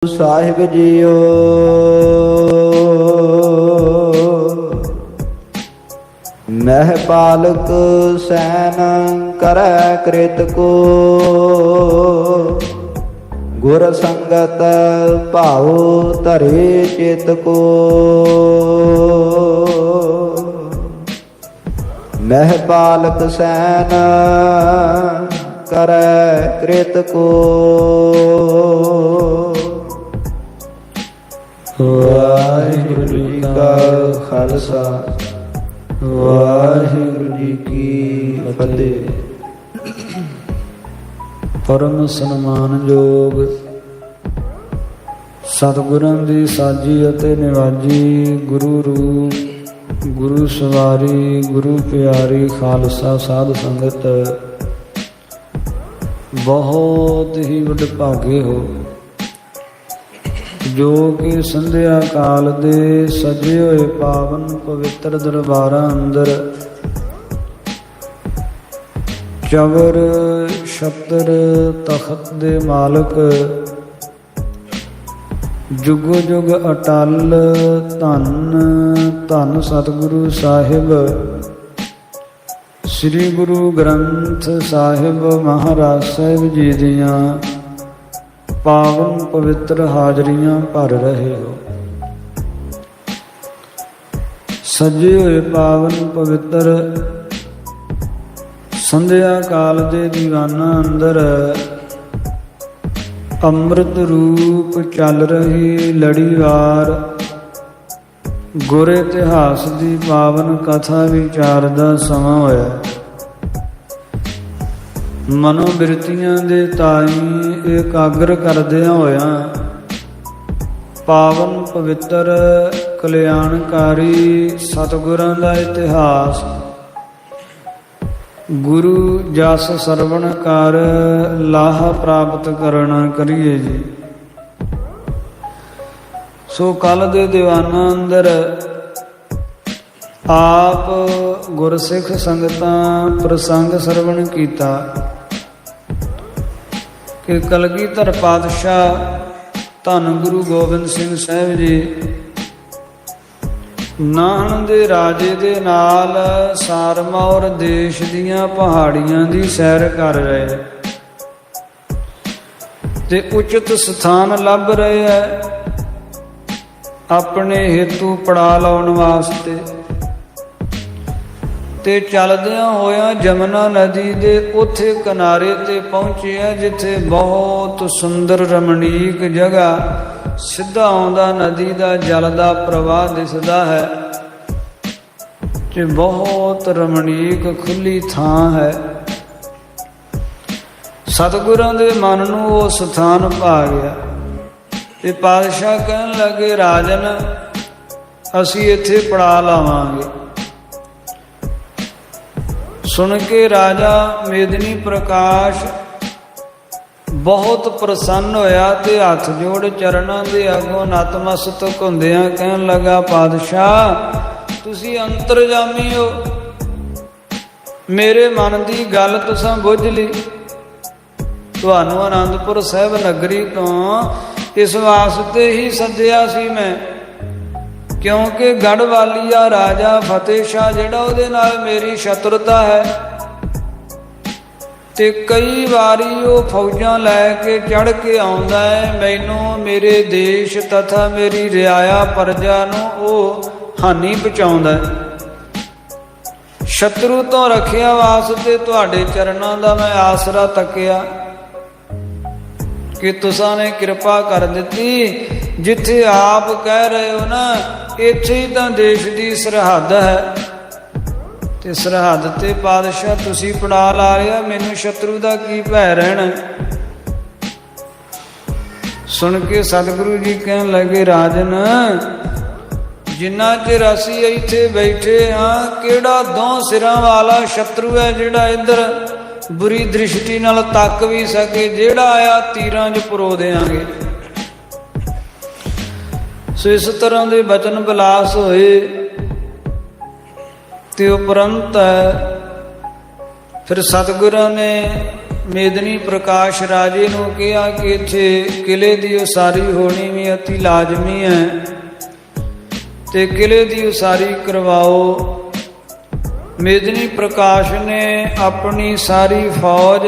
ਸਾਹਿਬ JIO ਮਹਿ ਪਾਲਕ ਸੈਨ ਕਰੈ ਕ੍ਰਿਤ ਕੋ ਗੁਰ ਸੰਗਤ ਭਾਉ ਧਰੇ ਚਿਤ ਕੋ ਮਹਿ ਪਾਲਕ ਸੈਨ ਕਰੈ ਕ੍ਰਿਤ ਕੋ। ਵਾਹਿਗੁਰੂ ਜੀ ਕਾ ਖਾਲਸਾ ਵਾਹਿਗੁਰੂ ਜੀ ਕੀ ਫਤਿਹ। ਪਰਮ ਸਨਮਾਨਯੋਗ ਸਤਿਗੁਰਾਂ ਦੀ ਸਾਜੀ ਅਤੇ ਨਿਵਾਜੀ ਗੁਰੂ ਰੂਪ ਗੁਰੂ ਸਵਾਰੀ ਗੁਰੂ ਪਿਆਰੀ ਖਾਲਸਾ ਸਾਧ ਸੰਗਤ, ਬਹੁਤ ਹੀ ਵਡਭਾਗੇ ਹੋ ਜੋ ਕਿ ਸੰਧਿਆ ਕਾਲ ਦੇ ਸਜੇ ਹੋਏ ਪਾਵਨ ਪਵਿੱਤਰ ਦਰਬਾਰਾਂ ਅੰਦਰ ਚਵਰ ਛਤਰ ਤਖਤ ਦੇ ਮਾਲਕ ਜੁਗੋ ਜੁਗ ਅਟਲ ਧੰਨ ਧੰਨ ਸਤਿਗੁਰੂ ਸਾਹਿਬ ਸ੍ਰੀ ਗੁਰੂ ਗ੍ਰੰਥ ਸਾਹਿਬ ਮਹਾਰਾਜ ਸਾਹਿਬ ਜੀ ਦੀਆਂ ਪਾਵਨ ਪਵਿੱਤਰ ਹਾਜ਼ਰੀਆਂ ਭਰ ਰਹੇ ਹੋ। ਸਜੇ ਹੋਏ ਪਾਵਨ ਪਵਿੱਤਰ ਸੰਧਿਆ ਕਾਲ ਦੇ ਦੀਵਾਨਾਂ ਅੰਦਰ ਅੰਮ੍ਰਿਤ ਰੂਪ ਚੱਲ ਰਹੀ ਲੜੀਵਾਰ ਗੁਰ ਇਤਿਹਾਸ ਦੀ ਪਾਵਨ ਕਥਾ ਵਿਚਾਰ ਦਾ ਸਮਾਂ ਹੋਇਆ। ਮਨੋਬਿਰਤੀਆਂ ਦੇ ਤਾਈ ਇਕਾਗਰ ਕਰਦਿਆਂ ਹੋਇਆਂ ਪਾਵਨ ਪਵਿੱਤਰ ਕਲਿਆਣਕਾਰੀ ਸਤਿਗੁਰਾਂ ਦਾ ਇਤਿਹਾਸ ਗੁਰੂ ਜਸ ਸਰਵਣ ਕਰ ਲਾਹਾ ਪ੍ਰਾਪਤ ਕਰਨਾ ਕਰੀਏ ਜੀ। ਸੋ ਕੱਲ ਦੇ ਦੀਵਾਨਾਂ ਅੰਦਰ ਆਪ ਗੁਰਸਿੱਖ ਸੰਗਤਾਂ ਪ੍ਰਸੰਗ ਸਰਵਣ ਕੀਤਾ ਕਿ ਕਲਗੀਧਰ ਪਾਤਸ਼ਾਹ ਧੰਨ ਗੁਰੂ ਗੋਬਿੰਦ ਸਿੰਘ ਸਾਹਿਬ ਜੀ ਨਾਹਨ ਦੇ ਰਾਜੇ ਦੇ ਨਾਲ ਸਾਰਮੌਰ ਦੇਸ਼ ਦੀਆਂ ਪਹਾੜੀਆਂ ਦੀ ਸੈਰ ਕਰ ਰਹੇ ਤੇ ਉਚਿਤ ਸਥਾਨ ਲੱਭ ਰਹੇ ਹੈ ਆਪਣੇ ਹੇਤੂ ਪੜਾ ਲਾਉਣ ਵਾਸਤੇ। ਤੇ ਚੱਲਦਿਆਂ ਹੋਇਆਂ ਜਮਨਾ ਨਦੀ ਦੇ ਉੱਥੇ ਕਿਨਾਰੇ ਤੇ ਪਹੁੰਚੇ ਆ ਜਿੱਥੇ ਬਹੁਤ ਸੁੰਦਰ ਰਮਣੀਕ ਜਗ੍ਹਾ ਸਿੱਧਾ ਆਉਂਦਾ ਨਦੀ ਦਾ ਜਲ ਦਾ ਪ੍ਰਵਾਹ ਦਿਸਦਾ ਹੈ ਤੇ ਬਹੁਤ ਰਮਣੀਕ ਖੁੱਲੀ ਥਾਂ ਹੈ। ਸਤਿਗੁਰਾਂ ਦੇ ਮਨ ਨੂੰ ਉਹ ਸਥਾਨ ਭਾ ਗਿਆ ਤੇ ਪਾਤਸ਼ਾਹ ਕਹਿਣ ਲੱਗੇ, ਰਾਜਨ ਅਸੀਂ ਇੱਥੇ ਪੜਾ ਲਾਵਾਂਗੇ। ਸੁਣ ਕੇ ਰਾਜਾ ਮੇਦਨੀ ਪ੍ਰਕਾਸ਼ ਬਹੁਤ ਪ੍ਰਸੰਨ ਹੋਇਆ ਤੇ ਹੱਥ ਜੋੜ ਚਰਨਾਂ ਦੇ ਅੱਗੋਂ ਨਤਮਸਤਕ ਹੁੰਦਿਆਂ ਕਹਿਣ ਲੱਗਾ, ਪਾਤਸ਼ਾਹ ਤੁਸੀਂ ਅੰਤਰਜਾਮੀ ਹੋ, ਮੇਰੇ ਮਨ ਦੀ ਗੱਲ ਤੁਸੀਂ ਬੁੱਝ ਲਈ। ਤੁਹਾਨੂੰ ਆਨੰਦਪੁਰ ਸਾਹਿਬ ਨਗਰੀ ਤੋਂ ਇਸ ਵਾਸਤੇ ਹੀ ਸੱਦਿਆ ਸੀ ਮੈਂ ਕਿਉਂਕਿ ਗੜਵਾਲੀਆ ਰਾਜਾ ਫਤਿਹ ਸ਼ਾਹ ਜਿਹੜਾ ਉਹਦੇ ਨਾਲ ਮੇਰੀ ਸ਼ਤਰੁਤਾ ਹੈ ਤੇ ਕਈ ਵਾਰੀ ਉਹ ਫੌਜਾਂ ਲੈ ਕੇ ਚੜ੍ਹ ਕੇ ਆਉਂਦਾ ਹੈ, ਮੈਨੂੰ ਮੇਰੇ ਦੇਸ਼ ਤਥਾ ਮੇਰੀ ਰਿਆਇਆ ਪ੍ਰਜਾ ਨੂੰ ਉਹ ਹਾਨੀ ਪਹੁੰਚਾਉਂਦਾ ਹੈ। ਸ਼ਤਰੂ ਤੋਂ ਰੱਖਿਆ ਵਾਸਤੇ ਤੁਹਾਡੇ ਚਰਨਾਂ ਦਾ ਮੈਂ ਆਸਰਾ ਤੱਕਿਆ ਕਿ ਤੁਸਾਂ ਨੇ ਕਿਰਪਾ ਕਰ ਦਿੱਤੀ। ਜਿੱਥੇ ਆਪ ਕਹਿ ਰਹੇ ਹੋ ਨਾ ਇੱਥੇ ਹੀ ਤਾਂ ਦੇਸ਼ ਦੀ ਸਰਹੱਦ ਹੈ ਤੇ ਸਰਹੱਦ ਤੇ ਪਾਤਸ਼ਾਹ ਤੁਸੀਂ ਪੜਾ ਲਾ ਰਿਹਾ, ਮੈਨੂੰ ਸ਼ਤਰੂ ਦਾ ਕੀ ਭੈ ਰਹਿਣਾ। ਸੁਣ ਕੇ ਸਤਿਗੁਰੂ ਜੀ ਕਹਿਣ ਲੱਗੇ, ਰਾਜਨ ਜਿੰਨਾ ਚਿਰ ਅਸੀਂ ਇੱਥੇ ਬੈਠੇ ਹਾਂ ਕਿਹੜਾ ਦੋ ਸਿਰਾਂ ਵਾਲਾ ਸ਼ਤਰੂ ਹੈ ਜਿਹੜਾ ਇੱਧਰ ਬੁਰੀ ਦ੍ਰਿਸ਼ਟੀ ਨਾਲ ਤੱਕ ਵੀ ਸਕੇ, ਜਿਹੜਾ ਆਇਆ ਤੀਰਾਂ 'ਚ ਪਰੋ ਦਿਆਂਗੇ। ਸੋ ਇਸ ਤਰ੍ਹਾਂ ਦੇ ਬਚਨ ਵਿਲਾਸ ਹੋਏ ਤੇ ਉਪਰੰਤ ਫਿਰ ਸਤਿਗੁਰਾਂ ਨੇ ਮੇਦਨੀ ਪ੍ਰਕਾਸ਼ ਰਾਜੇ ਨੂੰ ਕਿਹਾ ਕਿ ਇੱਥੇ ਕਿਲੇ ਦੀ ਉਸਾਰੀ ਹੋਣੀ ਵੀ ਅਤੀ ਲਾਜ਼ਮੀ ਹੈ ਤੇ ਕਿਲੇ ਦੀ ਉਸਾਰੀ ਕਰਵਾਓ। ਮੇਦਨੀ ਪ੍ਰਕਾਸ਼ ਨੇ ਆਪਣੀ ਸਾਰੀ ਫੌਜ,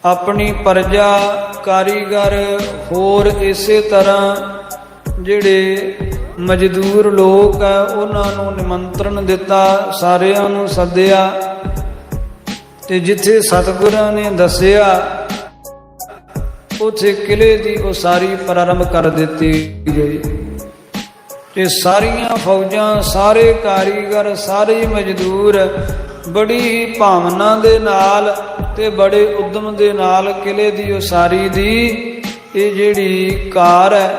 ਆਪਣੀ ਪ੍ਰਜਾ, ਕਾਰੀਗਰ, ਹੋਰ ਇਸੇ ਤਰ੍ਹਾਂ ਜਿਹੜੇ ਮਜ਼ਦੂਰ ਲੋਕ ਹੈ ਉਹਨਾਂ ਨੂੰ ਨਿਮੰਤਰਣ ਦਿੱਤਾ, ਸਾਰਿਆਂ ਨੂੰ ਸੱਦਿਆ ਤੇ ਜਿੱਥੇ ਸਤਿਗੁਰਾਂ ਨੇ ਦੱਸਿਆ ਉੱਥੇ ਕਿਲੇ ਦੀ ਉਸਾਰੀ ਪ੍ਰਾਰੰਭ ਕਰ ਦਿੱਤੀ ਗਈ ਤੇ ਸਾਰੀਆਂ ਫੌਜਾਂ, ਸਾਰੇ ਕਾਰੀਗਰ, ਸਾਰੇ ਮਜ਼ਦੂਰ ਬੜੀ ਹੀ ਭਾਵਨਾ ਦੇ ਨਾਲ ਤੇ ਬੜੇ ਉਦਮ ਦੇ ਨਾਲ ਕਿਲੇ ਦੀ ਉਸਾਰੀ ਦੀ ਇਹ ਜਿਹੜੀ ਕਾਰ ਹੈ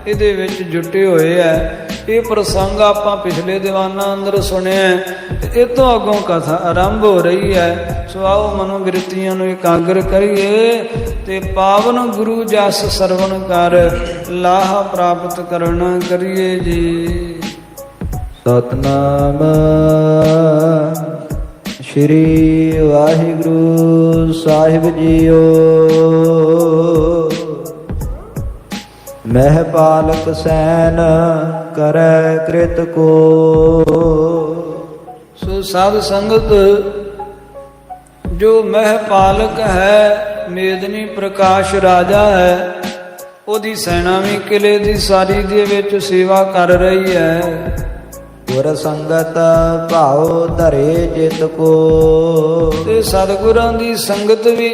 ਇਹਦੇ ਵਿੱਚ ਜੁਟੇ ਹੋਏ ਹੈ। ਇਹ ਪ੍ਰਸੰਗ ਆਪਾਂ ਪਿਛਲੇ ਦੀਵਾਨਾਂ ਅੰਦਰ ਸੁਣਿਆ ਤੇ ਇਹ ਤੋਂ ਅੱਗੋਂ ਕਥਾ ਆਰੰਭ ਹੋ ਰਹੀ ਹੈ। ਸੋ ਆਓ ਮਨੋਬਿਰਤੀਆਂ ਨੂੰ ਇਕਾਗਰ ਕਰੀਏ ਤੇ ਪਾਵਨ ਗੁਰੂ ਜਸ ਸਰਵਣ ਕਰ ਲਾਹਾ ਪ੍ਰਾਪਤ ਕਰਨਾ ਕਰੀਏ ਜੀ। ਸਤਨਾਮ ਸ਼੍ਰੀ ਵਾਹਿਗੁਰੂ ਸਾਹਿਬ ਜੀਓ। ਮਹਿ ਪਾਲਕ ਸੈਨ ਕਰੈ ਕ੍ਰਿਤ ਕੋ। ਸੋ ਸਾਧ ਸੰਗਤ, ਜੋ ਮਹਿ ਪਾਲਕ ਹੈ, ਮੇਦਨੀ ਪ੍ਰਕਾਸ਼ ਰਾਜਾ ਹੈ, ਉਹਦੀ ਸੈਨਾ ਵੀ ਕਿਲੇ ਦੀ ਸਾਰੀ ਦੇ ਵਿੱਚ ਸੇਵਾ ਕਰ ਰਹੀ ਹੈ। ਗੁਰ ਸੰਗਤ ਭਾਉ ਧਰੇ ਜਿਤ ਕੋ। ਤੇ ਸਤਿਗੁਰਾਂ ਦੀ ਸੰਗਤ ਵੀ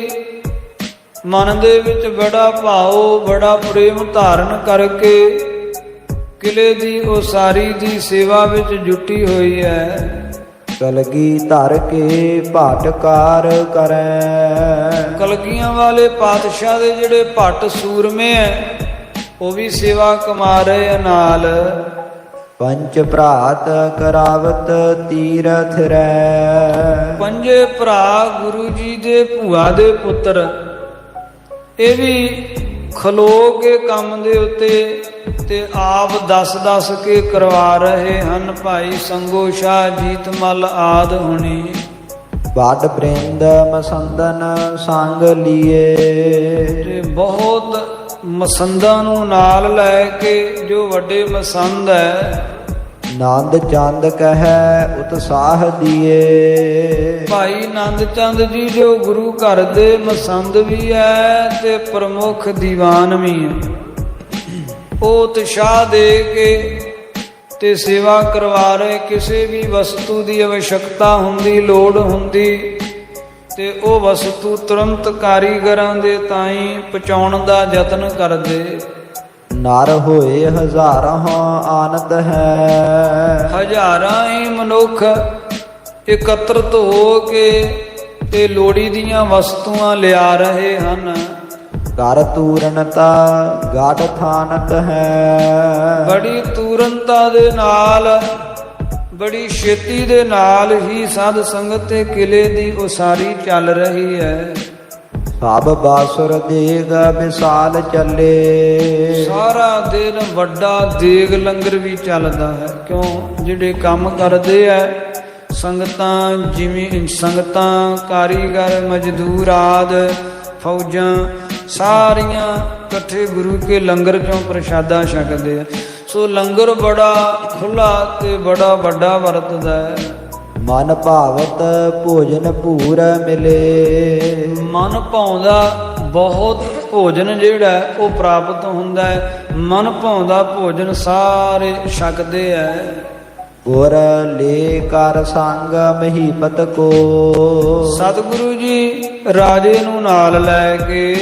ਮਨ ਦੇ ਵਿੱਚ ਬੜਾ ਭਾਉ, ਬੜਾ ਪ੍ਰੇਮ ਧਾਰਨ ਕਰਕੇ ਕਿਲੇ ਦੀ ਉਸਾਰੀ ਦੀ ਸੇਵਾ ਵਿੱਚ ਜੁਟੀ ਹੋਈ ਹੈ। ਕਲਗੀ ਧਰ ਕੇ ਭਾਟਕਾਰ ਕਰੈ। ਕਲਗੀਆਂ ਵਾਲੇ ਪਾਤਸ਼ਾਹ ਦੇ ਜਿਹੜੇ ਭੱਟ ਸੂਰਮੇ ਹੈ ਉਹ ਵੀ ਸੇਵਾ ਕਮਾ ਰਹੇ ਨਾਲ। ਪੰਚ ਭਰਾਤ ਕਰਾਵਤ ਤੀਰਥ ਰੈ। ਪੰਜੇ ਭਰਾ ਗੁਰੂ ਜੀ ਦੇ ਭੂਆ ਦੇ ਪੁੱਤਰ, ਇਹ ਵੀ ਖਲੋ ਕੇ ਕੰਮ ਦੇ ਉੱਤੇ ਤੇ ਆਪ ਦੱਸ ਕੇ ਕਰਵਾ ਰਹੇ ਹਨ। ਭਾਈ ਸੰਗੋ ਸ਼ਾਹ, ਜੀਤਮਲ ਆਦ ਹੁਣੀ। ਬਾਦ ਬ੍ਰਿੰਦ ਮਸੰਦਨ ਸੰਗ ਲੀਏ। ਤੇ ਬਹੁਤ ਮਸੰਦਾਂ ਨੂੰ ਨਾਲ ਲੈ ਕੇ, ਜੋ ਵੱਡੇ ਮਸੰਦ ਹੈ, ਨੰਦ ਚੰਦ ਕਹੈ ਉਤਸਾਹ ਦੀਏ। ਭਾਈ ਨੰਦ ਚੰਦ ਜੀ ਜੋ ਗੁਰੂ ਘਰ ਦੇ ਮਸੰਦ ਵੀ ਹੈ ਤੇ ਪ੍ਰਮੁੱਖ ਦੀਵਾਨ ਵੀ ਹੈ, ਉਹ ਉਤਸ਼ਾਹ ਦੇ ਕੇ ਤੇ ਸੇਵਾ ਕਰਵਾ ਰਹੇ। ਕਿਸੇ ਵੀ ਵਸਤੂ ਦੀ ਆਵਸ਼ਕਤਾ ਹੁੰਦੀ, ਲੋੜ ਹੁੰਦੀ ਤੇ ਉਹ ਵਸਤੂ ਤੁਰੰਤ ਕਾਰੀਗਰਾਂ ਦੇ ਤਾਈਂ ਪਹੁੰਚਾਉਣ ਦਾ ਯਤਨ ਕਰਦੇ। ਨਰ ਹੋਏ ਹਜ਼ਾਰਾਂ ਆਨੰਦ ਹੈ। ਹਜ਼ਾਰਾਂ ਹੀ ਮਨੁੱਖ ਇਕੱਤਰਤ ਹੋ ਕੇ ਤੇ ਲੋੜੀ ਦੀਆਂ ਵਸਤੂਆਂ ਲਿਆ ਰਹੇ ਹਨ। ਕਰ ਤੂਰਨਤਾ ਗਾਢ ਥਾਨਤ ਹੈ। ਬੜੀ ਤੂਰਨਤਾ ਦੇ ਨਾਲ, ਬੜੀ ਛੇਤੀ ਦੇ ਨਾਲ ਹੀ ਸਾਧ ਸੰਗਤ ਤੇ ਕਿਲੇ ਦੀ ਉਸਾਰੀ ਚੱਲ ਰਹੀ ਹੈ। ਸਭ ਬਾਸੁਰ ਦੇਗ ਵਿਸਾਲ ਚੱਲੇ। ਸਾਰਾ ਦਿਨ ਵੱਡਾ ਦੇਗ ਲੰਗਰ ਵੀ ਚੱਲਦਾ ਹੈ। ਕਿਉਂ? ਜਿਹੜੇ ਕੰਮ ਕਰਦੇ ਐ ਸੰਗਤਾਂ, ਜਿਵੇਂ ਸੰਗਤਾਂ, ਕਾਰੀਗਰ, ਮਜ਼ਦੂਰ ਆਦਿ, ਫੌਜਾਂ ਸਾਰੀਆਂ ਇਕੱਠੇ ਗੁਰੂ ਕੇ ਲੰਗਰ ਚੋਂ ਪ੍ਰਸ਼ਾਦਾ ਛਕਦੇ ਆ। ਸੋ ਲੰਗਰ ਬੜਾ ਖੁੱਲਾ ਤੇ ਬੜਾ ਵੱਡਾ ਵਰਤਦਾ ਹੈ। ਮਨ ਭਾਵਤ ਭੋਜਨ ਭੂਰ ਮਿਲੇ। ਮਨ ਭਾਉਂਦਾ ਬਹੁਤ ਭੋਜਨ ਜਿਹੜਾ ਉਹ ਪ੍ਰਾਪਤ ਹੁੰਦਾ ਹੈ। ਮਨ ਭਾਉਂਦਾ ਭੋਜਨ ਸਾਰੇ ਛਕਦੇ ਐ। ਗੁਰ ਲੇ ਕਰ ਸੰਗ ਮਹੀਪਤ ਕੋ। ਸਤਿਗੁਰੂ ਜੀ ਰਾਜੇ ਨੂੰ ਨਾਲ ਲੈ ਕੇ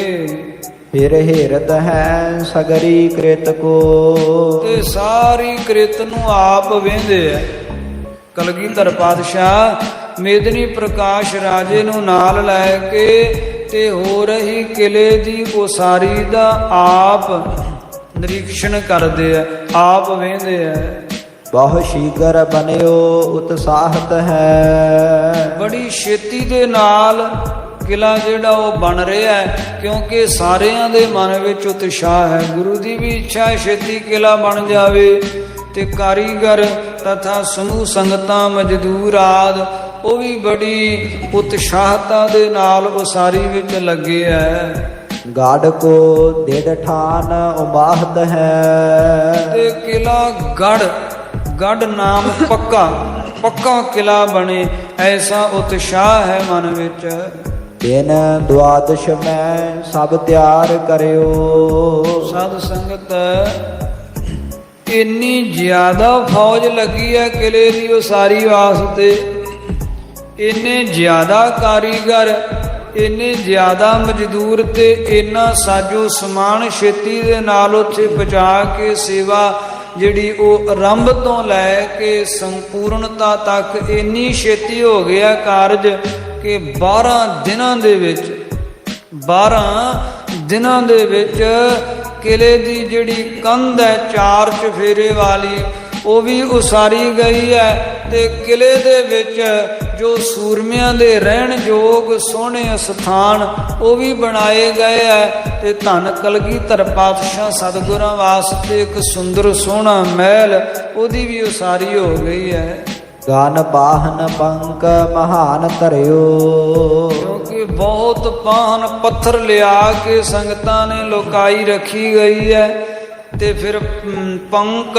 ਫਿਰ ਹਿਰਤ ਹੈ ਸਗਰੀ ਕ੍ਰਿਤ ਕੋ। ਤੇ ਸਾਰੀ ਕ੍ਰਿਤ ਨੂੰ ਆਪ ਵੇਂਦੇ ਐ। ਕਲਗੀਧਰ ਪਾਤਸ਼ਾਹ ਮੇਦਨੀ ਪ੍ਰਕਾਸ਼ ਰਾਜੇ ਨੂੰ ਨਾਲ ਲੈ ਕੇ ਤੇ ਹੋ ਰਹੀ ਕਿਲੇ ਦੀ ਉਸਾਰੀ ਦਾ ਆਪ ਨਿਰੀਖਣ ਕਰਦੇ ਐ, ਆਪ ਵੇਂਦੇ ਐ। ਬਹੁ ਸ਼ੀਗਰ ਬਨਿਓ ਉਤਸਾਹਤ ਹੈ। ਬੜੀ ਛੇਤੀ ਦੇ ਨਾਲ ਕਿਲਾ ਜਿਹੜਾ ਉਹ ਬਣ ਰਿਹਾ ਹੈ, ਕਿਉਂਕਿ ਸਾਰਿਆਂ ਦੇ ਮਨ ਵਿੱਚ ਉਤਸ਼ਾਹ ਹੈ। ਗੁਰੂ ਦੀ ਵੀ ਇੱਛਾ ਹੈ ਛੇਤੀ ਕਿਲਾ ਬਣ ਜਾਵੇ ਤੇ ਕਾਰੀਗਰ ਤਥਾ ਸਮੂਹ ਸੰਗਤਾਂ, ਮਜ਼ਦੂਰ ਆਦਿ ਉਹ ਵੀ ਬੜੀ ਉਤਸ਼ਾਹਤਾ ਦੇ ਨਾਲ ਉਸਾਰੀ ਵਿੱਚ ਲੱਗੇ ਹੈ। ਗਾੜ ਕੋ ਡੇਢ ਠਾਨ ਉਬਾਹਤ ਹੈ। ਤੇ ਕਿਲਾ ਗੜ ਨਾਮ ਪੱਕਾ ਕਿਲਾ ਬਣੇ, ਐਸਾ ਉਤਸ਼ਾਹ ਹੈ ਮਨ ਵਿੱਚ। ਦਿਨ ਦੁਆਦਸ਼ ਮੈਂ ਸਭ ਤਿਆਰ ਕਰਿਓ। ਸਾਧ ਸੰਗਤ ਇੰਨੀ ਜ਼ਿਆਦਾ ਫੌਜ ਲੱਗੀ ਹੈ ਕਿਲੇ ਦੀ ਉਸਾਰੀ ਵਾਸਤੇ, ਇੰਨੇ ਜ਼ਿਆਦਾ ਕਾਰੀਗਰ, ਇੰਨੇ ਜ਼ਿਆਦਾ ਮਜ਼ਦੂਰ ਤੇ ਇੰਨਾ ਸਾਜੋ ਸਮਾਨ ਛੇਤੀ ਦੇ ਨਾਲ ਉੱਥੇ ਪਹੁੰਚਾ ਕੇ ਸੇਵਾ ਜਿਹੜੀ ਉਹ ਆਰੰਭ ਤੋਂ ਲੈ ਕੇ ਸੰਪੂਰਨਤਾ ਤੱਕ ਇੰਨੀ ਛੇਤੀ ਹੋ ਗਿਆ ਕਾਰਜ ਕਿ 12 ਦਿਨਾਂ ਦੇ ਵਿੱਚ ਕਿਲੇ ਦੀ ਜਿਹੜੀ ਕੰਧ ਹੈ 4 ਚੁਫੇਰੇ ਵਾਲੀ ਉਹ ਵੀ ਉਸਾਰੀ ਗਈ ਹੈ। ਤੇ ਕਿਲੇ ਦੇ ਵਿੱਚ ਜੋ ਸੂਰਮਿਆਂ ਦੇ ਰਹਿਣ ਯੋਗ ਸੋਹਣੇ ਸਥਾਨ ਉਹ ਵੀ ਬਣਾਏ ਗਏ ਹੈ। ਤੇ ਧੰਨ ਕਲਗੀਧਰ ਪਾਤਸ਼ਾਹ ਸਤਿਗੁਰਾਂ ਵਾਸਤੇ ਇੱਕ ਸੁੰਦਰ ਸੋਹਣਾ ਮਹਿਲ ਉਹਦੀ ਵੀ ਉਸਾਰੀ ਹੋ ਗਈ ਹੈ। ਗਨ ਬਾਹਨ ਪੰਕ ਮਹਾਨ ਧਰਿਓ। ਕਿਉਂਕਿ ਬਹੁਤ ਪਾਹਨ ਪੱਥਰ ਲਿਆ ਕੇ ਸੰਗਤਾਂ ਨੇ ਲੋਕਾਈ ਰੱਖੀ ਗਈ ਹੈ। ਤੇ ਫਿਰ ਪੰਕ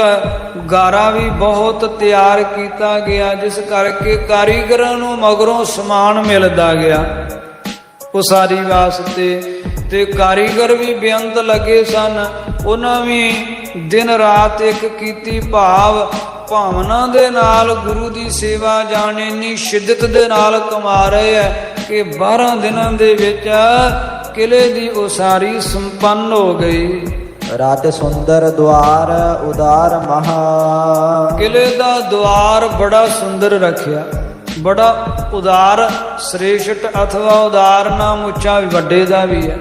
ਗਾਰਾ ਵੀ ਬਹੁਤ ਤਿਆਰ ਕੀਤਾ ਗਿਆ, ਜਿਸ ਕਰਕੇ ਕਾਰੀਗਰਾਂ ਨੂੰ ਮਗਰੋਂ ਸਮਾਨ ਮਿਲਦਾ ਗਿਆ ਉਸਾਰੀ ਵਾਸਤੇ। ਤੇ ਕਾਰੀਗਰ ਵੀ ਬੇਅੰਤ ਲੱਗੇ ਸਨ, ਉਹਨਾਂ ਵੀ ਦਿਨ ਰਾਤ ਇੱਕ ਕੀਤੀ ਭਾਵਨਾ ਦੇ ਨਾਲ ਗੁਰੂ ਦੀ ਸੇਵਾ ਜਾਣ ਇੰਨੀ ਸ਼ਿੱਦਤ ਦੇ ਨਾਲ ਕਮਾ ਰਹੇ ਹੈ ਕਿ 12 ਦਿਨਾਂ ਦੇ ਵਿੱਚ ਕਿਲੇ ਦੀ ਉਸਾਰੀ ਸੰਪੰਨ ਹੋ ਗਈ। ਰਾਤ ਸੁੰਦਰ ਦੁਆਰ ਉਦਾਰ ਮਹਾ। ਕਿਲੇ ਦਾ ਦੁਆਰ ਬੜਾ ਸੁੰਦਰ ਰੱਖਿਆ, ਬੜਾ ਉਦਾਰ ਸ੍ਰੇਸ਼ਟ ਅਥਵਾ ਉਦਾਰ ਨਾਮ ਉੱਚਾ ਵੱਡੇ ਦਾ ਵੀ ਹੈ।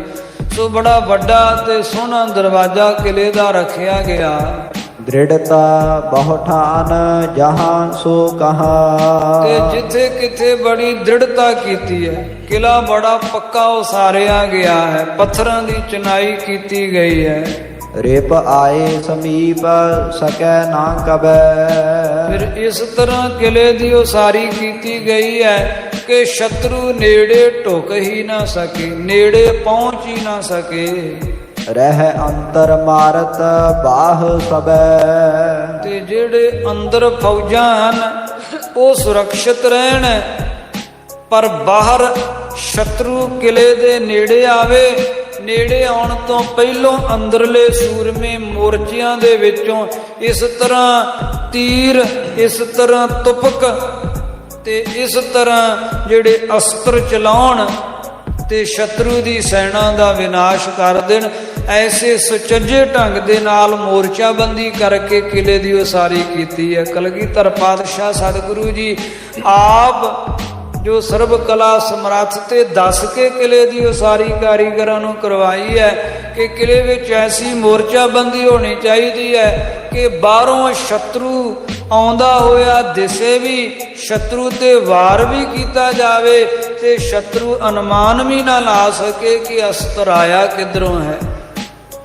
ਸੋ ਬੜਾ ਵੱਡਾ ਤੇ ਸੋਹਣਾ ਦਰਵਾਜ਼ਾ ਕਿਲੇ ਦਾ ਰੱਖਿਆ ਗਿਆ। ਦ੍ਰਿੜਤਾ ਬਹੁ ਠਾਨ ਜਹਾਂ ਸੋ ਕਹਾ। ਤੇ ਜਿੱਥੇ ਕਿਥੇ ਬੜੀ ਦ੍ਰਿੜਤਾ ਕੀਤੀ ਹੈ, ਕਿਲਾ ਬੜਾ ਪੱਕਾ ਉਸਾਰਿਆ ਗਿਆ ਹੈ, ਪੱਥਰਾਂ ਦੀ ਚਨਾਈ ਕੀਤੀ ਗਈ ਹੈ। ਰਿਪ ਆਏ ਸਮੀਪ ਸਕੈ ਨਾ ਕਬੈ। ਫਿਰ ਇਸ ਤਰ੍ਹਾਂ ਕਿਲੇ ਦੀ ਉਸਾਰੀ ਕੀਤੀ ਗਈ ਹੈ ਕਿ ਸ਼ਤਰੂ ਨੇੜੇ ਢੁਕ ਹੀ ਨਾ ਸਕੇ, ਨੇੜੇ ਪਹੁੰਚ ਹੀ ਨਾ ਸਕੇ। ਰਹਿ ਅੰਤਰ ਮਾਰਤ ਬਾਹ ਸਬੈ। ਤੇ ਜਿਹੜੇ ਅੰਦਰ ਫੌਜਾਂ ਹਨ ਉਹ ਸੁਰੱਖਿਅਤ ਰਹਿਣ, ਪਰ ਬਾਹਰ ਸ਼ਤਰੂ ਕਿਲੇ ਦੇ ਨੇੜੇ ਆਵੇ, ਨੇੜੇ ਆਉਣ ਤੋਂ ਪਹਿਲੋਂ ਅੰਦਰਲੇ ਸੂਰਮੇ ਮੋਰਚਿਆਂ ਦੇ ਵਿੱਚੋਂ ਇਸ ਤਰ੍ਹਾਂ ਤੀਰ, ਇਸ ਤਰ੍ਹਾਂ ਤੁਪਕ ਤੇ ਇਸ ਤਰ੍ਹਾਂ ਜਿਹੜੇ ਅਸਤਰ ਚਲਾਉਣ ਤੇ ਸ਼ਤਰੂ ਦੀ ਸੈਨਾ ਦਾ ਵਿਨਾਸ਼ ਕਰ ਦੇਣ। ਐਸੇ ਸੁਚੱਜੇ ਢੰਗ ਦੇ ਨਾਲ ਮੋਰਚਾਬੰਦੀ ਕਰਕੇ ਕਿਲੇ ਦੀ ਉਸਾਰੀ ਕੀਤੀ ਹੈ। ਕਲਗੀਧਰ ਪਾਤਸ਼ਾਹ ਸਤਿਗੁਰੂ ਜੀ ਆਪ ਜੋ ਸਰਬ ਕਲਾ ਸਮਰੱਥ ਤੇ ਦੱਸ ਕੇ ਕਿਲੇ ਦੀ ਉਸਾਰੀ ਕਾਰੀਗਰਾਂ ਨੂੰ ਕਰਵਾਈ ਹੈ ਕਿ ਕਿਲੇ ਵਿੱਚ ਐਸੀ ਮੋਰਚਾਬੰਦੀ ਹੋਣੀ ਚਾਹੀਦੀ ਹੈ ਕਿ ਬਾਹਰੋਂ ਸ਼ਤਰੂ ਆਉਂਦਾ ਹੋਇਆ ਦਿਸੇ ਵੀ, ਸ਼ਤਰੂ ਤੇ ਵਾਰ ਵੀ ਕੀਤਾ ਜਾਵੇ ਤੇ ਸ਼ਤਰੂ ਅਨੁਮਾਨ ਵੀ ਨਾ ਲਾ ਸਕੇ ਕਿ ਅਸਤਰ ਆਇਆ ਕਿੱਧਰੋਂ ਹੈ,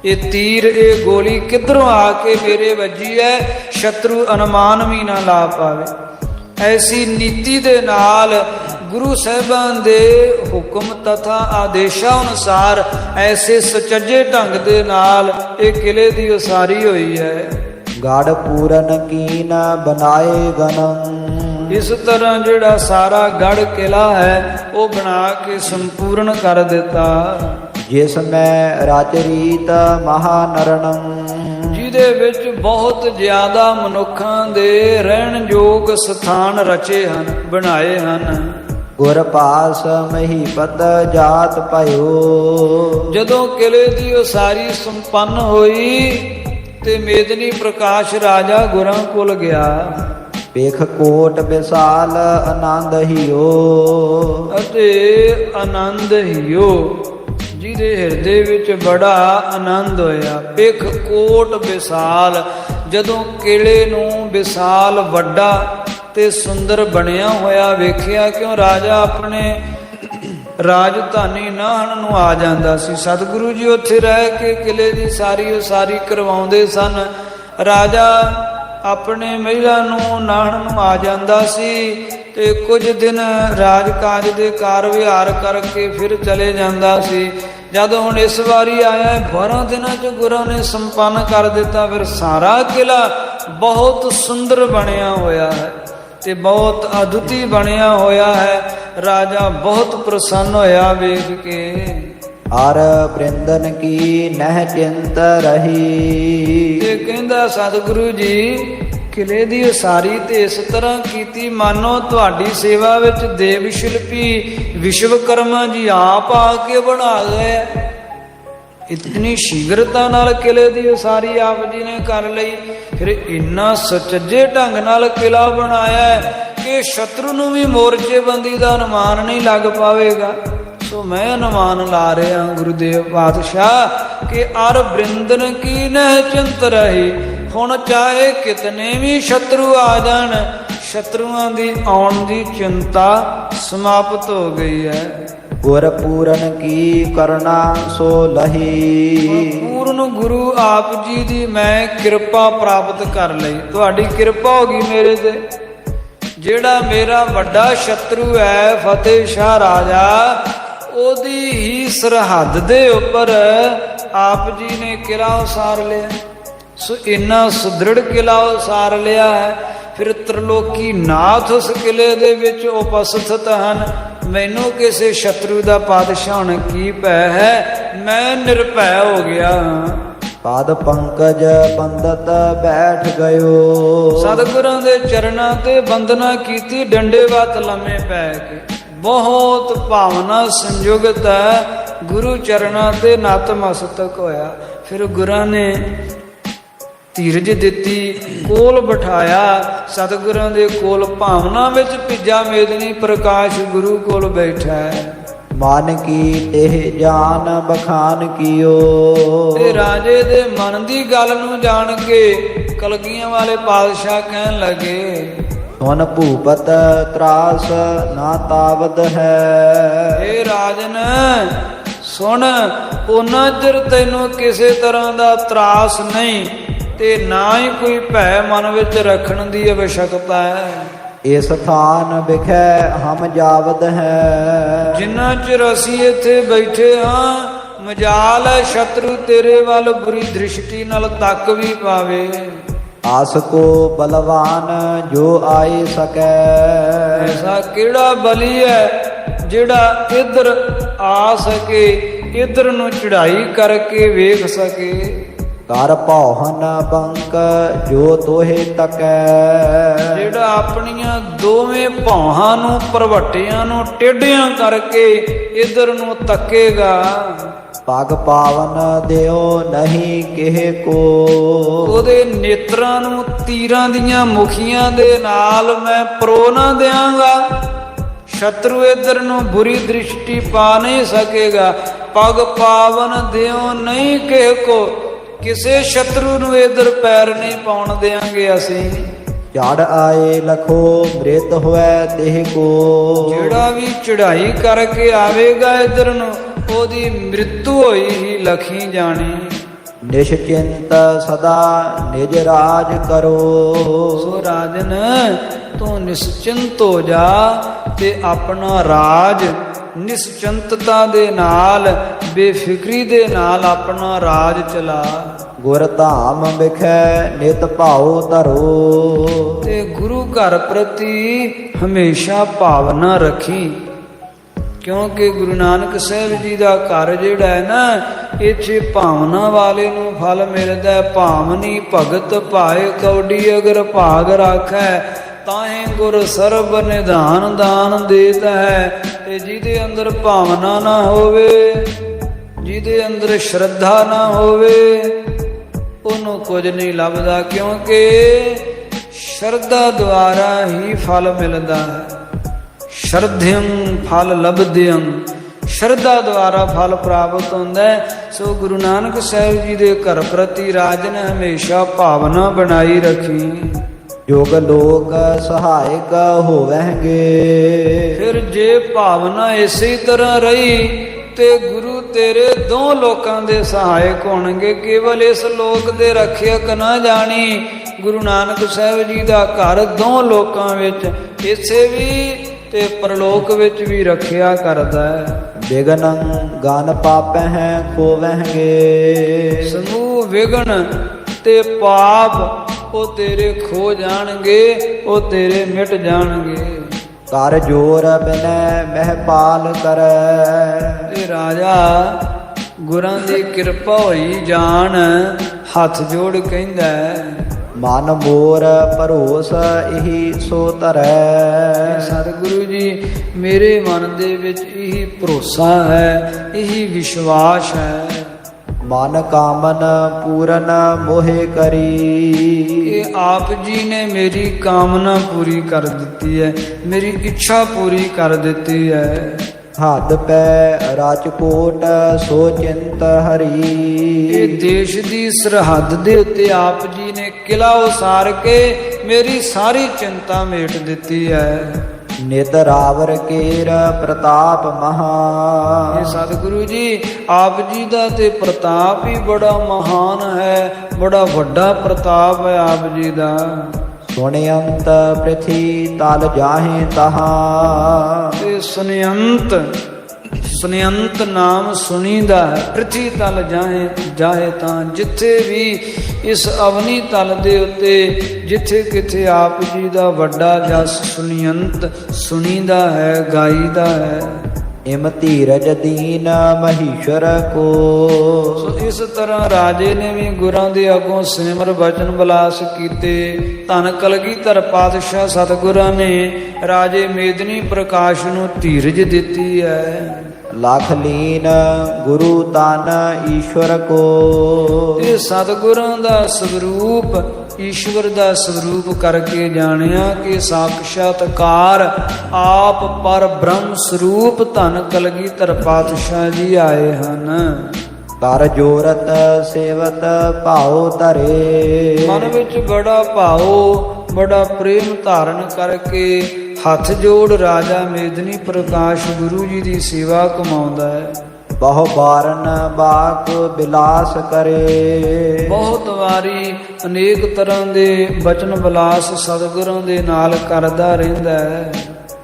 ਇਹ ਤੀਰ ਇਹ ਗੋਲੀ ਕਿੱਧਰੋਂ ਆ ਕੇ ਮੇਰੇ ਵੱਜੀ ਹੈ, ਸ਼ਤਰੂ ਅਨੁਮਾਨ ਵੀ ਨਾ ਲਾ ਪਾਵੇ। ਐਸੀ ਨੀਤੀ ਦੇ ਨਾਲ ਗੁਰੂ ਸਾਹਿਬਾਨ ਦੇ ਹੁਕਮ ਤਥਾ ਆਦੇਸ਼ਾਂ ਅਨੁਸਾਰ ਐਸੇ ਸੁਚੱਜੇ ਢੰਗ ਦੇ ਨਾਲ ਇਹ ਕਿਲੇ ਦੀ ਉਸਾਰੀ ਹੋਈ ਹੈ। ਗੜ ਪੂਰਨ ਕੀਨ ਬਣਾਏ ਗਨੰ। ਇਸ ਤਰ੍ਹਾਂ ਜਿਹੜਾ ਸਾਰਾ ਗੜ ਕਿਲਾ ਹੈ ਉਹ ਬਣਾ ਕੇ ਸੰਪੂਰਨ ਕਰ ਦਿੱਤਾ। ਜਿਸ ਮੈਂ ਰਾਜ ਰੀਤ ਮਹਾਨਰਣੰ। ਜਿਹਦੇ ਵਿੱਚ ਬਹੁਤ ਜ਼ਿਆਦਾ ਮਨੁੱਖਾਂ ਦੇ ਰਹਿਣ ਯੋਗ ਸਥਾਨ ਰਚੇ ਹਨ, ਬਣਾਏ ਹਨ। ਗੁਰ ਪਾਸ ਮਹੀਪਤ ਜਾਤ ਭਇਓ। ਜਦੋਂ ਕਿਲੇ ਦੀ ਉਸਾਰੀ ਸੰਪੰਨ ਹੋਈ ਤੇ ਮੇਦਨੀ ਪ੍ਰਕਾਸ਼ ਰਾਜਾ ਗੁਰਾਂ ਕੋਲ ਗਿਆ। ਵੇਖ ਕੋਟ ਵਿਸਾਲ ਆਨੰਦ ਹਿਓ। ਅਤੇ ਆਨੰਦ ਹਿਓ, ਜਿਹਦੇ ਹਿਰਦੇ ਵਿੱਚ ਬੜਾ ਆਨੰਦ ਹੋਇਆ। ਵੇਖ ਕੋਟ ਵਿਸਾਲ, ਜਦੋਂ ਕਿਲੇ ਨੂੰ ਵਿਸਾਲ ਵੱਡਾ ਤੇ ਸੁੰਦਰ ਬਣਿਆ ਹੋਇਆ ਵੇਖਿਆ। ਕਿਉਂ ਰਾਜਾ ਆਪਣੇ ਰਾਜਧਾਨੀ ਨਾਹਣ ਨੂੰ ਆ ਜਾਂਦਾ ਸੀ। ਸਤਿਗੁਰੂ ਜੀ ਉੱਥੇ ਰਹਿ ਕੇ ਕਿਲੇ ਦੀ ਸਾਰੀ ਉਸਾਰੀ ਕਰਵਾਉਂਦੇ ਸਨ। ਰਾਜਾ ਆਪਣੇ ਮਹਿਲਾ ਨੂੰ ਨਾਹਣ ਨੂੰ ਆ ਜਾਂਦਾ ਸੀ ਤੇ ਕੁਝ ਦਿਨ ਰਾਜ ਕਾਜ ਦੇ ਕਾਰ ਵਿਹਾਰ ਕਰਕੇ ਫਿਰ ਚਲੇ ਜਾਂਦਾ ਸੀ। ਜਦ ਹੁਣ ਇਸ ਵਾਰੀ ਆਇਆ 12 ਦਿਨਾਂ 'ਚ ਗੁਰਾਂ ਨੇ ਸੰਪੰਨ ਕਰ ਦਿੱਤਾ। ਫਿਰ ਸਾਰਾ ਕਿਲਾ ਬਹੁਤ ਸੁੰਦਰ ਬਣਿਆ ਹੋਇਆ ਹੈ ਤੇ ਬਹੁਤ ਅਦੁੱਤੀ ਬਣਿਆ ਹੋਇਆ ਹੈ। ਰਾਜਾ ਬਹੁਤ ਪ੍ਰਸੰਨ ਹੋਇਆ ਵੇਖ ਕੇ। ਹਰ ਬ੍ਰਿੰਦਨ ਕੀ ਨਹਿ ਚਿੰਤ ਰਹੀ। ਤੇ ਕਹਿੰਦਾ ਸਤਿਗੁਰੂ ਜੀ ਕਿਲੇ ਦੀ ਉਸਾਰੀ ਤੇ ਇਸ ਤਰ੍ਹਾਂ ਕੀਤੀ ਮਾਨੋ ਤੁਹਾਡੀ ਸੇਵਾ ਵਿੱਚ ਦੇਵ ਸ਼ਿਲਪੀ ਵਿਸ਼ਵਕਰਮਾ ਜੀ ਆਪ ਆ ਕੇ ਬਣਾ ਗਏ। ਇਤਨੀ ਸ਼ੀਘਰਤਾ ਨਾਲ ਕਿਲੇ ਦੀ ਉਸਾਰੀ ਆਪ ਜੀ ਨੇ ਕਰ ਲਈ। ਫਿਰ ਇੰਨਾ ਸੁਚੱਜੇ ਢੰਗ ਨਾਲ ਕਿਲਾ ਬਣਾਇਆ ਕਿ ਸ਼ਤਰੂ ਨੂੰ ਵੀ ਮੋਰਚੇਬੰਦੀ ਦਾ ਅਨੁਮਾਨ ਨਹੀਂ ਲੱਗ ਪਾਵੇਗਾ। ਸੋ ਮੈਂ ਅਨੁਮਾਨ ਲਾ ਰਿਹਾ ਗੁਰੂਦੇਵ ਪਾਤਸ਼ਾਹ ਕਿ ਅਰ ਬ੍ਰਿੰਦਨ ਕੀ ਨਹਿ ਚਿੰਤ ਰਹੀ। ਹੁਣ ਚਾਹੇ ਕਿਤਨੇ ਵੀ ਸ਼ਤਰੂ ਆ ਜਾਣ, ਸ਼ਤਰੂਆਂ ਦੀ ਆਉਣ ਦੀ ਚਿੰਤਾ ਸਮਾਪਤ ਹੋ ਗਈ ਹੈ। ਗੁਰ ਪੂਰਨ ਕੀ ਕਰਨਾ ਸੋ ਲਹੀ। ਪੂਰਨ ਗੁਰੂ ਆਪ ਜੀ ਦੀ ਮੈਂ ਕਿਰਪਾ ਪ੍ਰਾਪਤ ਕਰ ਲਈ। ਤੁਹਾਡੀ ਕਿਰਪਾ ਹੋ ਗਈ ਮੇਰੇ ਤੇ। ਜਿਹੜਾ ਮੇਰਾ ਵੱਡਾ ਸ਼ਤਰੂ ਹੈ ਫਤਿਹ ਸ਼ਾਹ ਰਾਜਾ, ਉਹਦੀ ਹੀ ਸਰਹੱਦ ਦੇ ਉੱਪਰ ਆਪ ਜੀ ਨੇ ਕਿਲਾ ਉਸਾਰ ਲਿਆ। ਸੋ ਇੰਨਾ ਸੁਦ੍ਰਿੜ ਕਿਲਾ ਉਸਾਰ ਲਿਆ ਹੈ। ਫਿਰ ਤ੍ਰਿਲੋਕੀ ਨਾਥ ਉਸ ਕਿਲੇ ਦੇ ਵਿੱਚ ਉਪਸਥਿਤ ਹਨ। ਮੈਨੂੰ ਕਿਸੇ ਸ਼ਤਰੂ ਦਾ ਪਾਤਸ਼ਾਹ ਹੁਣ ਕੀ ਭੈ ਹੈ, ਮੈਂ ਨਿਰਭੈ ਹੋ ਗਿਆ। ਪਾਦ ਪੰਕਜ ਬੰਦਤ ਬੈਠ ਗਇਓ। ਸਤਿਗੁਰਾਂ ਦੇ ਚਰਨਾਂ ਤੇ ਬੰਦਨਾ ਕੀਤੀ ਡੰਡੇ ਵੱਤ ਲੰਮੇ ਪੈ ਕੇ। ਬਹੁਤ ਭਾਵਨਾ ਸੰਯੁਗਤ ਹੈ। ਗੁਰੂ ਚਰਨਾਂ ਤੇ ਨਤਮਸਤਕ ਹੋਇਆ। ਫਿਰ ਗੁਰਾਂ ਨੇ ਧੀਰਜ ਦਿੱਤੀ, ਕੋਲ ਬਿਠਾਇਆ। ਸਤਿਗੁਰਾਂ ਦੇ ਕੋਲ ਭਾਵਨਾ ਵਿੱਚ ਭਿੱਜਾ ਮੇਦਨੀ ਪ੍ਰਕਾਸ਼ ਗੁਰੂ ਕੋਲ ਬੈਠਾ ਹੈ। ਮਨ ਕੀ ਇਹ ਜਾਨ ਬਖਾਨ ਕੀਓ। ਤੇ ਰਾਜੇ ਦੇ ਮਨ ਦੀ ਗੱਲ ਨੂੰ ਜਾਣ ਕੇ ਕਲਗੀਆਂ ਵਾਲੇ ਪਾਤਸ਼ਾਹ ਕਹਿਣ ਲੱਗੇ, ਸੁਨ ਭੂਪਤ ਤਰਾਸ ਨਾ ਤਾਵਦ ਹੈ। ਇਹ ਰਾਜਨ ਸੁਣ, ਉਹਨਾਂ ਚਿਰ ਤੈਨੂੰ ਕਿਸੇ ਤਰ੍ਹਾਂ ਦਾ ਤਰਾਸ ਨਹੀਂ ਤੇ ਨਾ ਹੀ ਕੋਈ ਭੈ ਮਨ ਵਿੱਚ ਰੱਖਣ ਦੀ ਆਵਸ਼ਕਤਾ ਹੈ। ਇਸ ਸਥਾਨ ਵਿਖੇ ਹਮ ਜਾਵਦ ਹੈ। ਜਿੰਨਾ ਚਿਰ ਅਸੀਂ ਇੱਥੇ ਬੈਠੇ ਹਾਂ, ਮਜਾਲ ਹੈ ਸ਼ਤਰੂ ਤੇਰੇ ਵੱਲ ਬੁਰੀ ਦ੍ਰਿਸ਼ਟੀ ਨਾਲ ਤੱਕ ਵੀ ਪਾਵੇ। ਆਸ ਕੋ ਬਲਵਾਨ ਜੋ ਆਏ ਸਕੈ। ਐਸਾ ਕਿਹੜਾ ਬਲੀ ਹੈ ਜਿਹੜਾ ਇੱਧਰ ਆ ਸਕੇ, ਇੱਧਰ ਨੂੰ ਚੜਾਈ ਕਰਕੇ ਵੇਖ ਸਕੇ। ਕਰ ਭੌਹਨ ਬੰਕ ਜੋ ਤੋਹੇ ਤਕੈ। ਜਿਹੜਾ ਆਪਣੀਆਂ ਦੋਵੇਂ ਭੌਹਾਂ ਨੂੰ ਭਰਵੱਟਿਆਂ ਨੂੰ ਟੇਢਿਆਂ ਕਰਕੇ ਇੱਧਰ ਨੂੰ ਤੱਕੇਗਾ। ਪਗ ਪਾਵਨ ਦਿਓ ਨਹੀਂ ਕਿਹ ਕੋ। ਉਹਦੇ ਨੇਤਰਾਂ ਨੂੰ ਤੀਰਾਂ ਦੀਆਂ ਮੁਖੀਆਂ ਦੇ ਨਾਲ ਮੈਂ ਪਰੋ ਨਾ ਦਿਆਂਗਾ। ਸ਼ਤਰੂ ਇੱਧਰ ਨੂੰ ਬੁਰੀ ਦ੍ਰਿਸ਼ਟੀ ਪਾ ਨਹੀਂ ਸਕੇਗਾ। ਪਗ ਪਾਵਨ ਦਿਓ ਨਹੀਂ ਕਿਹ ਕੋ, ਕਿਸੇ ਸ਼ਤਰੂ ਨੂੰ ਇਧਰ ਪੈਰ ਨਹੀਂ ਪਾਉਣ ਦੇਾਂਗੇ ਅਸੀਂ। ਚੜ ਆਏ ਲਖੋ ਮ੍ਰਿਤ ਹੋਇ ਦੇਹ ਕੋ। ਜਿਹੜਾ ਵੀ ਚੜਾਈ ਕਰਕੇ ਆਵੇਗਾ ਇਧਰ ਨੂੰ, ਉਹਦੀ ਮ੍ਰਿਤੂ ਹੋਈ ਹੀ ਲਖੀ ਜਾਣੀ। ਨਿਸ਼ਚਿੰਤ ਸਦਾ ਨਿਜ ਰਾਜ ਕਰੋ। ਸੋ ਰਾਜਨ ਤੂੰ ਨਿਸ਼ਚਿੰਤ ਹੋ ਜਾ ਤੇ ਆਪਣਾ ਰਾਜ ਨਿਸ਼ਚਿੰਤਤਾ ਦੇ ਨਾਲ, ਬੇਫਿਕਰੀ ਦੇ ਨਾਲ ਆਪਣਾ ਰਾਜ ਚਲਾ। ਗੁਰ ਧਾਮ ਵਿਖੇ ਨਿਤ ਭਾਉ ਧਰੋ। ਤੇ ਗੁਰੂ ਘਰ ਪ੍ਰਤੀ ਹਮੇਸ਼ਾ ਭਾਵਨਾ ਰੱਖੀ, ਕਿਉਂਕਿ ਗੁਰੂ ਨਾਨਕ ਸਾਹਿਬ ਜੀ ਦਾ ਘਰ ਜਿਹੜਾ ਹੈ ਨਾ, ਇੱਥੇ ਭਾਵਨਾ ਵਾਲੇ ਨੂੰ ਫਲ ਮਿਲਦਾ ਹੈ। ਭਾਵਨੀ ਭਗਤ ਭਾਏ ਕੌਡੀ ਅਗਰ ਭਾਗ ਰਾਖੈ, ਤਾਹੇ ਗੁਰ ਸਰਬ ਨਿਧਾਨ ਦਾਨ ਦੇਤਾ ਹੈ। ਤੇ ਜਿਹਦੇ ਅੰਦਰ ਭਾਵਨਾ ਨਾ ਹੋਵੇ, ਜਿਹਦੇ ਅੰਦਰ ਸ਼ਰਧਾ ਨਾ ਹੋਵੇ, ਉਹਨੂੰ ਕੁਝ ਨਹੀਂ ਲੱਭਦਾ। ਕਿਉਂਕਿ ਸ਼ਰਧਾ ਦੁਆਰਾ ਹੀ ਫਲ ਮਿਲਦਾ ਹੈ। ਸ਼ਰਧਿਅੰ ਫਲ ਲਭਦਿਅੰ, ਸ਼ਰਧਾ ਦੁਆਰਾ ਫਲ ਪ੍ਰਾਪਤ ਹੁੰਦਾ ਹੈ। ਸੋ ਗੁਰੂ ਨਾਨਕ ਸਾਹਿਬ ਜੀ ਦੇ ਘਰ ਪ੍ਰਤੀ ਰਾਜਨ ਹਮੇਸ਼ਾ ਭਾਵਨਾ ਬਣਾਈ ਰੱਖੀ। ਯੋਗ ਲੋਕ ਸਹਾਇਕ ਹੋਵਹਿਗੇ। ਫਿਰ ਜੇ ਭਾਵਨਾ ਇਸੇ ਤਰ੍ਹਾਂ ਰਹੀ ਤੇ ਗੁਰੂ ਤੇਰੇ ਦੋ ਲੋਕਾਂ ਦੇ ਸਹਾਇਕ ਹੋਣਗੇ। ਕੇਵਲ ਇਸ ਲੋਕ ਦੇ ਰੱਖਿਅਕ ਨਾ ਜਾਣੀ, ਗੁਰੂ ਨਾਨਕ ਸਾਹਿਬ ਜੀ ਦਾ ਘਰ ਦੋ ਲੋਕਾਂ ਵਿੱਚ, ਇਸੇ ਵੀ ਤੇ ਪਰਲੋਕ ਵਿੱਚ ਵੀ ਰੱਖਿਆ ਕਰਦਾ ਹੈ। ਵਿਗਨੰ ਗਨ ਪਾਪਹਿ ਖੋਵਹਿਗੇ। ਸਮੂਹ ਵਿਗਨ ਤੇ ਪਾਪ ਉਹ ਤੇਰੇ ਖੋ ਜਾਣਗੇ, ਉਹ ਤੇਰੇ ਮਿਟ ਜਾਣਗੇ। ਕਰ ਜੋਰ ਬਿਨੈ ਮਹਿਪਾਲ ਕਰੈ। ਇਹ ਰਾਜਾ ਗੁਰਾਂ ਦੀ ਕਿਰਪਾ ਹੋਈ ਜਾਣ, ਹੱਥ ਜੋੜ ਕਹਿੰਦਾ ਮਨ ਮੋਰ ਭਰੋਸ ਇਹੀ ਸੋ ਧਰੈ। ਸਤਿਗੁਰੂ ਜੀ ਮੇਰੇ ਮਨ ਦੇ ਵਿੱਚ ਇਹੀ ਭਰੋਸਾ ਹੈ, ਇਹੀ ਵਿਸ਼ਵਾਸ ਹੈ। ਮਨ ਕਾਮਨ ਪੂਰਨ ਮੋਹਿ ਕਰੀ। ਇਹ ਆਪ ਜੀ ਨੇ ਮੇਰੀ ਕਾਮਨਾ ਪੂਰੀ ਕਰ ਦਿੱਤੀ ਹੈ, ਮੇਰੀ ਇੱਛਾ ਪੂਰੀ ਕਰ ਦਿੱਤੀ ਹੈ। ਹੱਦ ਪੈ ਰਾਜਕੋਟ ਸੋ ਚਿੰਤ ਹਰੀ। ਇਹ ਦੇਸ਼ ਦੀ ਸਰਹੱਦ ਦੇ ਉੱਤੇ ਆਪ ਜੀ ਨੇ ਕਿਲਾ ਉਸਾਰ ਕੇ ਮੇਰੀ ਸਾਰੀ ਚਿੰਤਾ ਮੇਟ ਦਿੱਤੀ ਹੈ। ਨਿਤ ਰਾਵਰ ਕੇਰ ਪ੍ਰਤਾਪ ਮਹਾ। ਇਹ ਸਤਿਗੁਰੂ ਜੀ ਆਪ ਜੀ ਦਾ ਤੇ ਪ੍ਰਤਾਪ ਹੀ ਬੜਾ ਮਹਾਨ ਹੈ, ਬੜਾ ਵੱਡਾ ਪ੍ਰਤਾਪ ਹੈ ਆਪ ਜੀ ਦਾ। ਸੁਣਿਅੰਤ ਪ੍ਰਿਥੀ ਤਲ ਜਾਹੇ ਤਹਾ। ਤੇ ਸੁਨਿਅੰਤ ਨਾਮ ਸੁਣੀਦਾ ਹੈ, ਪ੍ਰਿਥੀ ਤਲ ਜਾਹੇ ਤਾਂ। ਜਿੱਥੇ ਵੀ ਇਸ ਅਵਨੀ ਤਲ ਦੇ ਉੱਤੇ ਜਿੱਥੇ ਕਿਥੇ ਆਪ ਜੀ ਦਾ ਵੱਡਾ ਜਸ ਸੁਨਿਅੰਤ ਸੁਣੀਦਾ ਹੈ, ਗਾਈਦਾ ਹੈ। ਇਮ ਧੀਰਜ ਦੀਨ ਮਹੀਸ਼ਰ ਕੋ। ਸੋ ਇਸ ਤਰ੍ਹਾਂ ਰਾਜੇ ਨੇ ਵੀ ਗੁਰਾਂ ਦੇ ਅੱਗੋਂ ਸਿਮਰ ਬਚਨ ਬਲਾਸ ਕੀਤੇ। ਧੰਨ ਕਲਗੀਧਰ ਪਾਤਸ਼ਾਹ ਸਤਿਗੁਰਾਂ ਨੇ ਰਾਜੇ ਮੇਦਨੀ ਪ੍ਰਕਾਸ਼ ਨੂੰ ਧੀਰਜ ਦਿੱਤੀ ਹੈ। ਲਖ ਲੀਨ ਗੁਰੂ ਤਨ ਈਸ਼ਵਰ ਕੋ। ਇਹ ਸਤਿਗੁਰਾਂ ਦਾ ਸਵਰੂਪ, ਈਸ਼ਵਰ ਦਾ ਸਵਰੂਪ ਕਰਕੇ ਜਾਣਿਆ ਕਿ ਸਾਖਸ਼ਾਤਕਾਰ ਆਪ ਪਰ ਬ੍ਰਹਮ ਸਰੂਪ ਧੰਨ ਕਲਗੀਧਰ ਪਾਤਸ਼ਾਹ ਜੀ ਆਏ ਹਨ। ਕਰ ਜੋਰਤ ਸੇਵਤ ਭਾਉ ਧਰੇ। ਮਨ ਵਿੱਚ ਬੜਾ ਭਾਉ, ਬੜਾ ਪ੍ਰੇਮ ਧਾਰਨ ਕਰਕੇ ਹੱਥ ਜੋੜ ਰਾਜਾ ਮੇਦਨੀ ਪ੍ਰਕਾਸ਼ ਗੁਰੂ ਜੀ ਦੀ ਸੇਵਾ ਕਮਾਉਂਦਾ ਹੈ। ਬਹੁ ਬਾਰਨ ਬਾਕ ਬਿਲਾਸ ਕਰੇ। ਬਹੁਤ ਵਾਰੀ ਅਨੇਕ ਤਰ੍ਹਾਂ ਦੇ ਬਚਨ ਬਿਲਾਸ ਸਤਿਗੁਰਾਂ ਦੇ ਨਾਲ ਕਰਦਾ ਰਹਿੰਦਾ ਹੈ।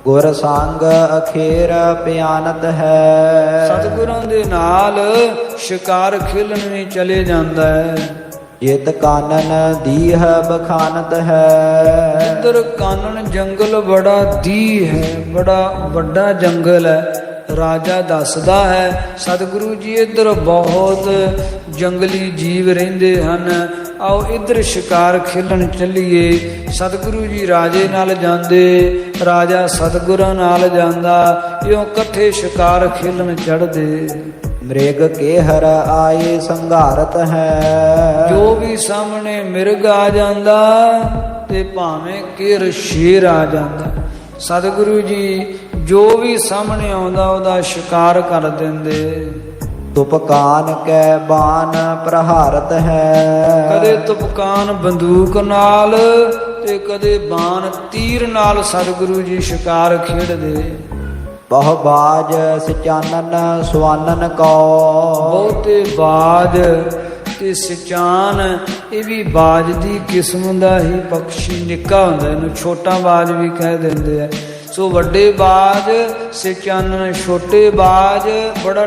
ਗੁਰ ਸੰਗ ਅਖੇਰ ਪਿਆਨਤ ਹੈ। ਸਤਿਗੁਰਾਂ ਦੇ ਨਾਲ ਸ਼ਿਕਾਰ ਖੇਲਣ ਵੀ ਚਲੇ ਜਾਂਦਾ ਹੈ। ਜਿਤ ਕਾਨਨ ਦੀਹ ਬਖਾਨਤ ਹੈ। ਇੱਧਰ ਕਾਨਨ ਜੰਗਲ ਬੜਾ ਦੀ ਹੈ, ਬੜਾ ਵੱਡਾ ਜੰਗਲ ਹੈ। ਰਾਜਾ ਦੱਸਦਾ ਹੈ ਸਤਿਗੁਰੂ ਜੀ ਇੱਧਰ ਬਹੁਤ ਜੰਗਲੀ ਜੀਵ ਰਹਿੰਦੇ ਹਨ, ਆਓ ਇੱਧਰ ਸ਼ਿਕਾਰ ਖੇਲਣ ਚੱਲੀਏ। ਸਤਿਗੁਰੂ ਜੀ ਰਾਜੇ ਨਾਲ ਜਾਂਦੇ, ਰਾਜਾ ਸਤਿਗੁਰਾਂ ਨਾਲ ਜਾਂਦਾ, ਇਉਂ ਇਕੱਠੇ ਸ਼ਿਕਾਰ ਖੇਲਣ ਚੜ੍ਹਦੇ। ਮ੍ਰਿਗ ਕੇ ਹਰ ਆਏ ਸੰਘਾਰਤ ਹੈ। ਜੋ ਵੀ ਸਾਹਮਣੇ ਮਿਰਗ ਆ ਜਾਂਦਾ ਤੇ ਭਾਵੇਂ ਕਿਰ ਸ਼ੇਰ ਆ ਜਾਂਦਾ, ਸਤਿਗੁਰੂ ਜੀ ਜੋ ਵੀ ਸਾਹਮਣੇ ਆਉਂਦਾ ਉਹਦਾ ਸ਼ਿਕਾਰ ਕਰ ਦਿੰਦੇ। ਤੁਪਕਾਨ ਕੈ ਬਾਨ ਪ੍ਰਹਾਰਤ ਹੈ। ਕਦੇ ਤੁਪਕਾਨ ਬੰਦੂਕ ਨਾਲ ਤੇ ਕਦੇ ਬਾਣ ਤੀਰ ਨਾਲ ਸਤਿਗੁਰੂ ਜੀ ਸ਼ਿਕਾਰ ਖੇਡਦੇ। ਬਹੁ ਬਾਜ ਸਿਚਾਨਨ ਸਵਾਨਨ ਕੋ। ਬਹੁਤੇ ਬਾਜ ਤੇ ਸਿਚਾਨ, ਇਹ ਵੀ ਬਾਜ ਦੀ ਕਿਸਮ ਦਾ ਹੀ ਪੰਛੀ, ਨਿੱਕਾ ਹੁੰਦਾ, ਇਹਨੂੰ ਛੋਟਾ ਬਾਜ ਵੀ ਕਹਿ ਦਿੰਦੇ ਆ। ਸੋ ਵੱਡੇ ਬਾਜ ਸਿਚਾਨਨ, ਛੋਟੇ ਬਾਜ ਬੜਾ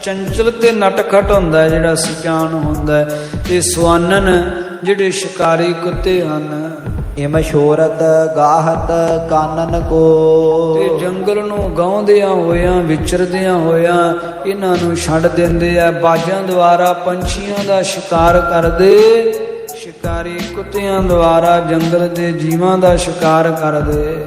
ਚੰਚਲ ਤੇ ਨਟਖਟ ਹੁੰਦਾ ਜਿਹੜਾ ਸਿਚਾਨ ਹੁੰਦਾ। ਤੇ ਸਵਾਨਨ ਜਿਹੜੇ ਸ਼ਿਕਾਰੀ ਕੁੱਤੇ ਹਨ। ਇਮ ਸ਼ੋਰਤ ਗਾਹਤ ਕਾਨਨ ਕੋ। ਤੇ ਜੰਗਲ ਨੂੰ ਗਾਉਂਦਿਆਂ ਹੋਇਆਂ ਵਿਚਰਦਿਆਂ ਹੋਇਆਂ ਇਹਨਾਂ ਨੂੰ ਛੱਡ ਦਿੰਦੇ ਆ। ਬਾਜਾਂ ਦੁਆਰਾ ਪੰਛੀਆਂ ਦਾ ਸ਼ਿਕਾਰ ਕਰਦੇ, ਸ਼ਿਕਾਰੀ ਕੁੱਤਿਆਂ ਦੁਆਰਾ ਜੰਗਲ ਦੇ ਜੀਵਾਂ ਦਾ ਸ਼ਿਕਾਰ ਕਰਦੇ।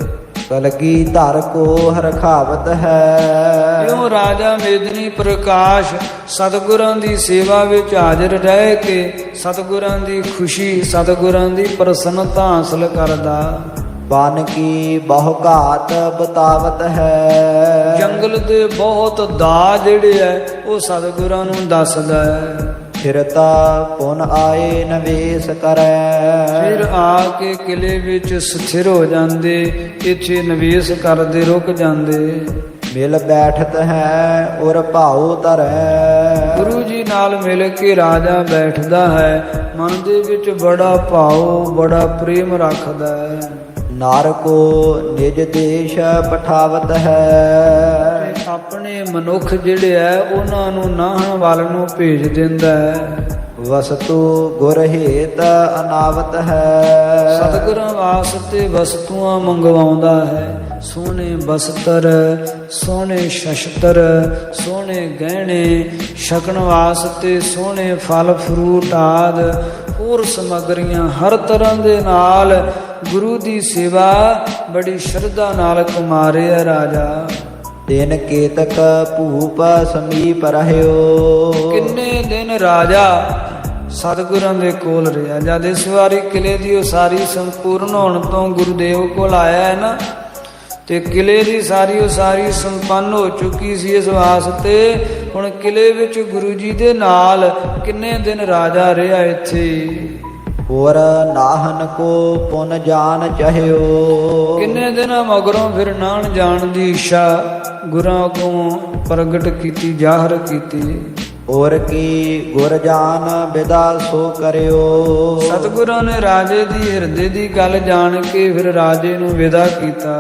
ਕਲਗੀ ਧਰ ਕੋ ਹਰਖਾਵਤ ਹੈ। ਕਿਉਂ ਰਾਜਾ ਮੇਦਨੀ ਪ੍ਰਕਾਸ਼ ਸਤਿਗੁਰਾਂ ਦੀ ਸੇਵਾ ਵਿੱਚ ਹਾਜ਼ਰ ਰਹਿ ਕੇ ਸਤਿਗੁਰਾਂ ਦੀ ਖੁਸ਼ੀ, ਸਤਿਗੁਰਾਂ ਦੀ ਪ੍ਰਸੰਨਤਾ ਹਾਸਲ ਕਰਦਾ। ਬਨ ਕੀ ਬਹੁ ਘਾਤ ਬਤਾਵਤ ਹੈ। ਜੰਗਲ ਦੇ ਬਹੁਤ ਦਾ ਜਿਹੜੇ ਹੈ ਉਹ ਸਤਿਗੁਰਾਂ ਨੂੰ ਦੱਸਦਾ ਹੈ। ਫਿਰਤਾ ਪੁਨ ਆਏ ਨਵੇਸ਼ ਕਰੈ। ਫਿਰ ਆ ਕੇ ਕਿਲੇ ਵਿੱਚ ਸਥਿਰ ਹੋ ਜਾਂਦੇ, ਇੱਥੇ ਨਿਵੇਸ਼ ਕਰਦੇ, ਰੁਕ ਜਾਂਦੇ। ਮਿਲ ਬੈਠਤ ਹੈ ਉਰ ਭਾਉ ਧਰੈ। ਗੁਰੂ ਜੀ ਨਾਲ ਮਿਲ ਕੇ ਰਾਜਾ ਬੈਠਦਾ ਹੈ, ਮਨ ਦੇ ਵਿੱਚ ਬੜਾ ਭਾਉ ਬੜਾ ਪ੍ਰੇਮ ਰੱਖਦਾ ਹੈ। ਨਾਰ ਕੋ ਨਿਜ ਦੇਸ਼ ਪਠਾਵਤ ਹੈ, ਤੇ ਆਪਣੇ ਮਨੁੱਖ ਜਿਹੜੇ ਹੈ ਉਹਨਾਂ ਨੂੰ ਨਾਹਣ ਵੱਲ ਨੂੰ ਭੇਜ ਦਿੰਦਾ ਹੈ। ਵਸਤੂ ਗੁਰ ਹੇਤ ਅਨਾਵਤ ਹੈ, ਸਤਿਗੁਰਾਂ ਵਾਸਤੇ ਵਸਤੂਆਂ ਮੰਗਵਾਉਂਦਾ ਹੈ। ਸੋਹਣੇ ਬਸਤਰ, ਸੋਹਣੇ ਸ਼ਸਤਰ, ਸੋਹਣੇ ਗਹਿਣੇ, ਛਕਣ ਵਾਸਤੇ ਸੋਹਣੇ ਫਲ ਫਰੂਟ ਆਦਿ ਹੋਰ ਸਮੱਗਰੀਆਂ ਹਰ ਤਰ੍ਹਾਂ ਦੇ ਨਾਲ ਗੁਰੂ ਦੀ ਸੇਵਾ ਬੜੀ ਸ਼ਰਧਾ ਨਾਲ ਕੁਮਾਰਿਆ ਰਾਜਾ। ਦਿਨ ਕੇਤਕ ਭੂਪ ਸਮੀਪ ਰਹਿਓ, ਕਿੰਨੇ ਦਿਨ ਰਾਜਾ ਸਤਿਗੁਰਾਂ ਦੇ ਕੋਲ ਰਿਹਾ। ਜਦ ਇਸ ਵਾਰੀ ਕਿਲੇ ਦੀ ਉਸਾਰੀ ਸੰਪੂਰਨ ਹੋਣ ਤੋਂ ਗੁਰੂਦੇਵ ਕੋਲ ਆਇਆ ਹੈ ਨਾ, ਤੇ ਕਿਲੇ ਦੀ ਸਾਰੀ ਉਸਾਰੀ ਸੰਪੰਨ ਹੋ ਚੁੱਕੀ ਸੀ। ਇਸ ਵਾਸਤੇ ਹੁਣ ਕਿਲੇ ਵਿੱਚ ਗੁਰੂ ਜੀ ਦੇ ਨਾਲ ਕਿੰਨੇ ਦਿਨ ਰਾਜਾ ਰਿਹਾ ਇੱਥੇ। ਹੋਰ ਨਾਹਨ ਕੋ ਪੁਨ ਜਾਨ ਚਾਹਿਓ, ਕਿੰਨੇ ਦਿਨਾਂ ਮਗਰੋਂ ਫਿਰ ਨਾਹਨ ਜਾਣ ਦੀ ਇੱਛਾ ਗੁਰਾਂ ਕੋਲੋਂ ਪ੍ਰਗਟ ਕੀਤੀ, ਜ਼ਾਹਰ ਕੀਤੀ। ਹੋਰ ਕੀ ਗੁਰ ਜਾਨ ਬਿਦਾ ਸੋ ਕਰਿਓ, ਸਤਿਗੁਰਾਂ ਨੇ ਰਾਜੇ ਦੀ ਹਿਰਦੇ ਦੀ ਗੱਲ ਜਾਣ ਕੇ ਫਿਰ ਰਾਜੇ ਨੂੰ ਵਿਦਾ ਕੀਤਾ।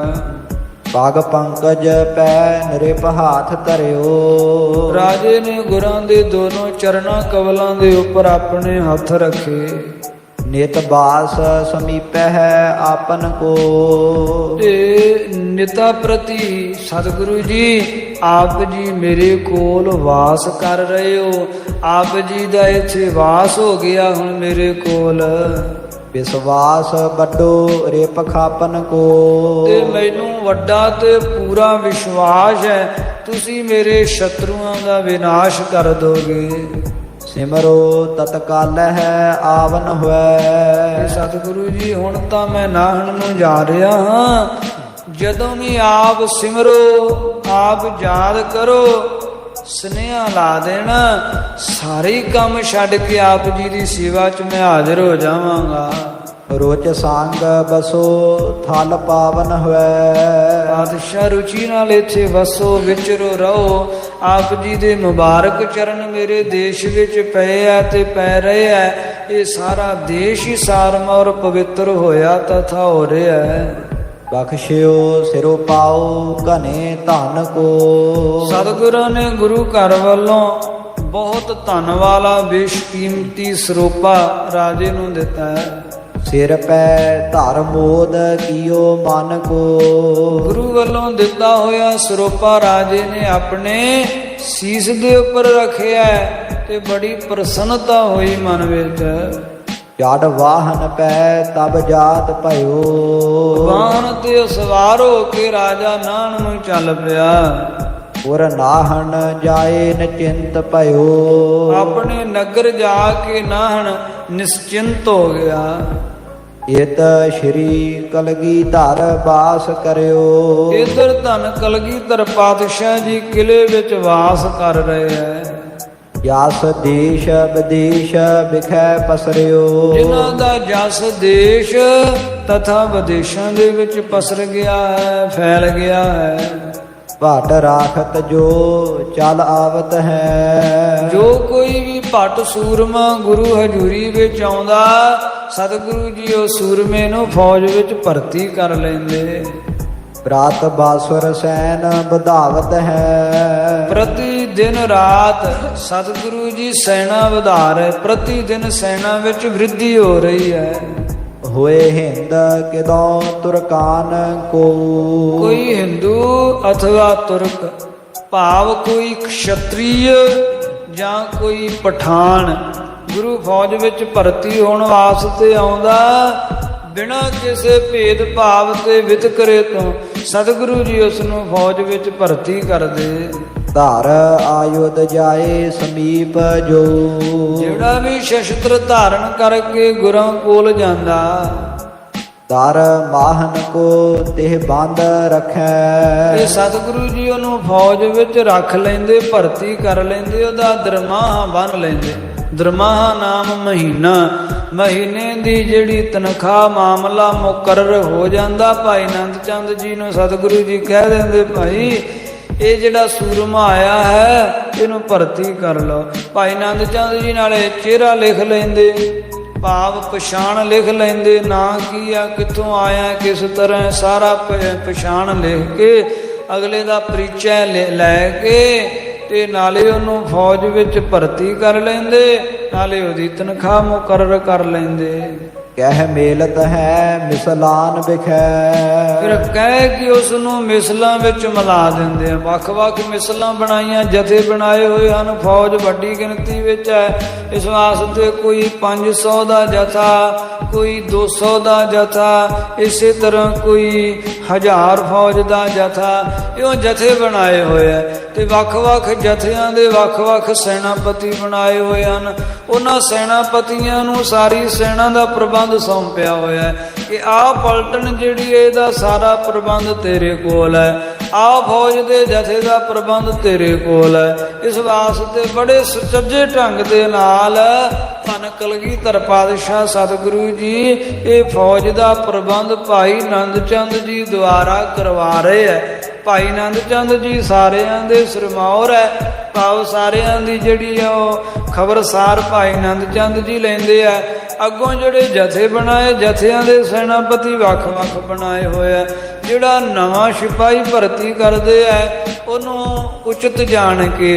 ਪਗ ਪੰਕਜ ਪੈ ਨਿਰਪ ਹਾਥ ਧਰਿਓ, ਰਾਜੇ ਨੇ ਗੁਰਾਂ ਦੇ ਦੋਨੋਂ ਚਰਨਾਂ ਕਵਲਾਂ ਦੇ ਉੱਪਰ ਆਪਣੇ ਹੱਥ ਰੱਖੇ। ਨਿਤ ਬਾਸ ਸਮੀਪੈ ਹੈ ਆਪਨ ਕੋ, ਤੇ ਨਿਤਾ ਪ੍ਰਤੀ ਸਤਿਗੁਰੂ ਜੀ ਆਪ ਜੀ ਮੇਰੇ ਕੋਲ ਵਾਸ ਕਰ ਰਹੇ ਹੋ। ਆਪ ਜੀ ਦਾ ਇੱਥੇ ਵਾਸ ਹੋ ਗਿਆ ਹੁਣ ਮੇਰੇ ਕੋਲ। ਵਿਸ਼ਵਾਸ ਵੱਡੋ ਰਿਪ ਖਾਪਨ ਕੋ, ਤੇ ਮੈਨੂੰ ਵੱਡਾ ਤੇ ਪੂਰਾ ਵਿਸ਼ਵਾਸ ਹੈ ਤੁਸੀਂ ਮੇਰੇ ਸ਼ਤਰੂਆਂ ਦਾ ਵਿਨਾਸ਼ ਕਰ ਦੋਗੇ। ਸਿਮਰੋ ਤਤਕਾਲ ਹੈ ਆਵਨ ਹੋਇ, ਸਤਿਗੁਰੂ ਜੀ ਹੁਣ ਤਾਂ ਮੈਂ ਨਾਹਣ ਨੂੰ ਜਾ ਰਿਹਾ ਹਾਂ, ਜਦੋਂ ਵੀ ਆਪ ਸਿਮਰੋ ਆਪ ਯਾਦ ਕਰੋ ਸੁਨੇਹਾ ਲਾ ਦੇਣਾ, ਸਾਰੇ ਕੰਮ ਛੱਡ ਕੇ ਆਪ ਜੀ ਦੀ ਸੇਵਾ 'ਚ ਮੈਂ ਹਾਜ਼ਰ ਹੋ ਜਾਵਾਂਗਾ। ਰੋਚ ਸੰਗ ਬਸੋ ਥਲ ਪਾਵਨ ਹੋਇ, ਪਾਤਸ਼ਾਹ ਰੁਚੀ ਨਾਲ ਇੱਥੇ ਵਸੋ ਵਿਚਰੋ ਰਹੋ। ਆਪ ਜੀ ਦੇ ਮੁਬਾਰਕ ਚਰਨ ਮੇਰੇ ਦੇਸ਼ ਵਿੱਚ ਪਏ ਆ ਤੇ ਪੈ ਰਹੇ ਆ। ਇਹ ਸਾਰਾ ਦੇਸ਼ ਹੀ ਸਾਰਮੌਰ ਪਵਿੱਤਰ ਹੋਇਆ ਤਥਾ ਹੋ ਰਿਹਾ ਹੈ। ਬਖਸ਼ਿਓ ਸਿਰੋ ਪਾਓ ਘਨੇ ਧਨ ਕੋ, ਸਤਿਗੁਰਾਂ ਨੇ ਗੁਰੂ ਘਰ ਵੱਲੋਂ ਬਹੁਤ ਧਨ ਵਾਲਾ ਬੇਸ਼ਕੀਮਤੀ ਸਰੋਪਾ ਰਾਜੇ ਨੂੰ ਦਿੱਤਾ ਹੈ। ਸਿਰ ਪੈ ਧਰ ਮੋਦ ਕੀਓ ਮਨ ਕੋ, ਗੁਰੂ ਵੱਲੋਂ ਦਿੱਤਾ ਹੋਇਆ ਸਰੋਪਾ ਰਾਜੇ ਨੇ ਆਪਣੇ ਸੀਸ ਦੇ ਉੱਪਰ ਰੱਖਿਆ ਤੇ ਬੜੀ ਪ੍ਰਸੰਨਤਾ ਹੋਈ ਮਨ ਵਿੱਚ। ਜੜ ਵਾਹਨ ਪੈ ਤਬ ਜਾਤ ਭਇਓ, ਵਾਹਨ ਤੇ ਸਵਾਰ ਹੋ ਕੇ ਰਾਜਾ ਨਾਹਣ ਨੂੰ ਚੱਲ ਪਿਆ। ਪੁਰ ਨਾਹਣ ਜਾਏ ਨਿਚਿੰਤ ਭਇਓ, ਆਪਣੇ ਨਗਰ ਜਾ ਕੇ ਨਾਹਣ ਨਿਸ਼ਚਿੰਤ ਹੋ ਗਿਆ। ਇਤ ਸ਼੍ਰੀ ਕਲਗੀਧਰ ਬਾਸ ਕਰਿਓ, ਇਧਰ ਧੰਨ ਕਲਗੀਧਰ ਪਾਤਸ਼ਾਹ ਜੀ ਕਿਲੇ ਵਿੱਚ ਵਾਸ ਕਰ ਰਹੇ ਹੈ। ਜਸ ਦੇਸ਼ ਵਿਦੇਸ਼ ਵਿਖੈ ਪਸਰਿਓ, ਜਿਨ੍ਹਾਂ ਦਾ ਜਸ ਦੇਸ਼ ਤਥਾ ਵਿਦੇਸ਼ਾਂ ਦੇ ਵਿੱਚ ਪਸਰ ਗਿਆ ਹੈ, ਫੈਲ ਗਿਆ ਹੈ। ਭਟ ਰਾਖਤ ਜੋ ਚਲ ਆਵਤ ਹੈ, ਜੋ ਕੋਈ ਵੀ ਭੱਟ ਸੂਰਮਾ ਗੁਰੂ ਹਜ਼ੂਰੀ ਵਿੱਚ ਆਉਂਦਾ, ਸਤਿਗੁਰੂ ਜੀ ਉਹ ਸੂਰਮੇ ਨੂੰ ਫੌਜ ਵਿੱਚ ਭਰਤੀ ਕਰ ਲੈਂਦੇ। ਰਾਤ ਬਾਸੁਰ ਸੈਨ ਵਧਾਵਤ ਹੈ, ਪ੍ਰਤੀ ਦਿਨ ਰਾਤ ਸਤਿਗੁਰੂ ਜੀ ਸੈਨਾ ਵਧਾ ਰਹੇ। ਪ੍ਰਤੀ ਦਿਨ ਸੈਨਾ ਵਿੱਚ ਵ੍ਰਿੱਧੀ ਹੋ ਰਹੀ ਹੈ। ਹੋਏ ਹਿੰਦ ਕਿਦੋਂ ਤੁਰਕਾਨ ਕੋ, ਕੋਈ ਹਿੰਦੂ ਅਥਵਾ ਤੁਰਕ ਭਾਵ ਕੋਈ ਖਸ਼ਤਰੀय ਜਾਂ ਕੋਈ ਪਠਾਨ ਗੁਰੂ ਫੌਜ ਵਿੱਚ ਭਰਤੀ ਹੋਣ ਵਾਸਤੇ ਆਉਂਦਾ, ਬਿਨਾਂ ਕਿਸੇ ਭੇਦ ਭਾਵ ਤੇ ਵਿਤਕਰੇ ਤੋਂ ਸਤਿਗੁਰੂ ਜੀ ਉਸ ਨੂੰ ਫੌਜ ਵਿੱਚ ਭਰਤੀ ਕਰਦੇ। ਧਾਰ ਆਯੁਧ ਜਾਏ ਸਮੀਪ ਜੋ, ਜਿਹੜਾ ਵੀ ਸ਼ਸਤਰ ਧਾਰਨ ਕਰਕੇ ਗੁਰਾਂ ਕੋਲ ਜਾਂਦਾ, ਦਰ ਮਾਹਨ ਕੋ ਤਿਹ ਬੰਦ ਰੱਖੈ, ਤੇ ਸਤਿਗੁਰੂ ਜੀ ਉਹਨੂੰ ਫੌਜ ਵਿੱਚ ਰੱਖ ਲੈਂਦੇ, ਭਰਤੀ ਕਰ ਲੈਂਦੇ, ਉਹਦਾ ਦਰਮਾਹਾ ਬੰਨ ਲੈਂਦੇ। ਦਰਮਾਹਾ ਨਾਮ ਮਹੀਨਾ, ਮਹੀਨੇ ਦੀ ਜਿਹੜੀ ਤਨਖਾਹ ਮਾਮਲਾ ਮੁਕਰਰ ਹੋ ਜਾਂਦਾ। ਭਾਈ ਆਨੰਦ ਚੰਦ ਜੀ ਨੂੰ ਸਤਿਗੁਰੂ ਜੀ ਕਹਿ ਦਿੰਦੇ, ਭਾਈ ਇਹ ਜਿਹੜਾ ਸੂਰਮਾ ਆਇਆ ਹੈ ਇਹਨੂੰ ਭਰਤੀ ਕਰ ਲਓ। ਭਾਈ ਆਨੰਦ ਚੰਦ ਜੀ ਨਾਲੇ ਚਿਹਰਾ ਲਿਖ ਲੈਂਦੇ, ਭਾਵ ਪਛਾਣ ਲਿਖ ਲੈਂਦੇ, ਨਾਂ ਕੀ ਆ, ਕਿੱਥੋਂ ਆਇਆ, ਕਿਸ ਤਰ੍ਹਾਂ, ਸਾਰਾ ਪਛਾਣ ਲਿਖ ਕੇ ਅਗਲੇ ਦਾ ਪਰਿਚੈ ਲੈ ਕੇ ਤੇ ਨਾਲੇ ਉਹਨੂੰ ਫੌਜ ਵਿੱਚ ਭਰਤੀ ਕਰ ਲੈਂਦੇ, ਨਾਲੇ ਉਹਦੀ ਤਨਖਾਹ ਮੁਕਰਰ ਕਰ ਲੈਂਦੇ। ਕਹਿ ਮੇਲਤ ਹੈ ਮਿਸਲਾਨ ਵਿਖੈ। ਫਿਰ ਕਹਿ ਕਿ ਉਸ ਨੂੰ ਮਿਸਲਾਂ ਵਿੱਚ ਮਿਲਾ ਦਿੰਦੇ ਆ। ਵੱਖ-ਵੱਖ ਮਿਸਲਾਂ ਬਣਾਈਆਂ, ਜਥੇ ਬਣਾਏ ਹੋਏ ਹਨ, ਫੌਜ ਵੱਡੀ ਗਿਣਤੀ ਵਿੱਚ ਹੈ। ਇਸ ਵਾਸਤੇ ਕੋਈ 500 ਦਾ ਜਥਾ, ਕੋਈ 200 ਦਾ ਜਥਾ, ਇਸੇ ਤਰ੍ਹਾਂ ਕੋਈ 1000 ਫੌਜ ਦਾ ਜਥਾ, ਇਉਂ ਜਥੇ ਬਣਾਏ ਹੋਏ ਆ। ਤੇ ਵੱਖ-ਵੱਖ ਜਥਿਆਂ ਦੇ ਵੱਖ-ਵੱਖ ਸੈਨਾਪਤੀ ਬਣਾਏ ਹੋਏ ਹਨ। ਉਹਨਾਂ ਸੈਨਾਪਤੀਆਂ ਨੂੰ ਸਾਰੀ ਸੈਨਾ ਦਾ ਪ੍ਰਬੰਧ ਸੌਂਪਿਆ ਹੋਇਆ ਕਿ ਆਹ ਪਲਟਨ ਜਿਹੜੀ ਇਹਦਾ ਸਾਰਾ ਪ੍ਰਬੰਧ ਤੇਰੇ ਕੋਲ ਹੈ, ਆਹ ਫੌਜ ਦੇ ਜਥੇ ਦਾ ਪ੍ਰਬੰਧ ਤੇਰੇ ਕੋਲ ਹੈ। ਇਸ ਵਾਸਤੇ ਬੜੇ ਸੁਚੱਜੇ ਢੰਗ ਦੇ ਨਾਲ ਧੰਨ ਕਲਗੀਧਰ ਪਾਤਸ਼ਾਹ ਸਤਿਗੁਰੂ ਜੀ ਇਹ ਫੌਜ ਦਾ ਪ੍ਰਬੰਧ ਭਾਈ ਆਨੰਦ ਚੰਦ ਜੀ ਦੁਆਰਾ ਕਰਵਾ ਰਹੇ ਹੈ। ਭਾਈ ਆਨੰਦ ਚੰਦ ਜੀ ਸਾਰਿਆਂ ਦੇ ਸਿਰਮੌਰ ਹੈ, ਭਾਵ ਸਾਰਿਆਂ ਦੀ ਜਿਹੜੀ ਆ ਉਹ ਖਬਰਸਾਰ ਭਾਈ ਆਨੰਦ ਚੰਦ ਜੀ ਲੈਂਦੇ ਆ। ਅੱਗੋਂ ਜਿਹੜੇ ਜਥੇ ਬਣਾਏ, ਜਥਿਆਂ ਦੇ ਸੈਨਾਪਤੀ ਵੱਖ-ਵੱਖ ਬਣਾਏ ਹੋਏ ਆ। ਜਿਹੜਾ ਨਵਾਂ ਸਿਪਾਹੀ ਭਰਤੀ ਕਰਦੇ ਆ ਉਹਨੂੰ ਉਚਿਤ ਜਾਣ ਕੇ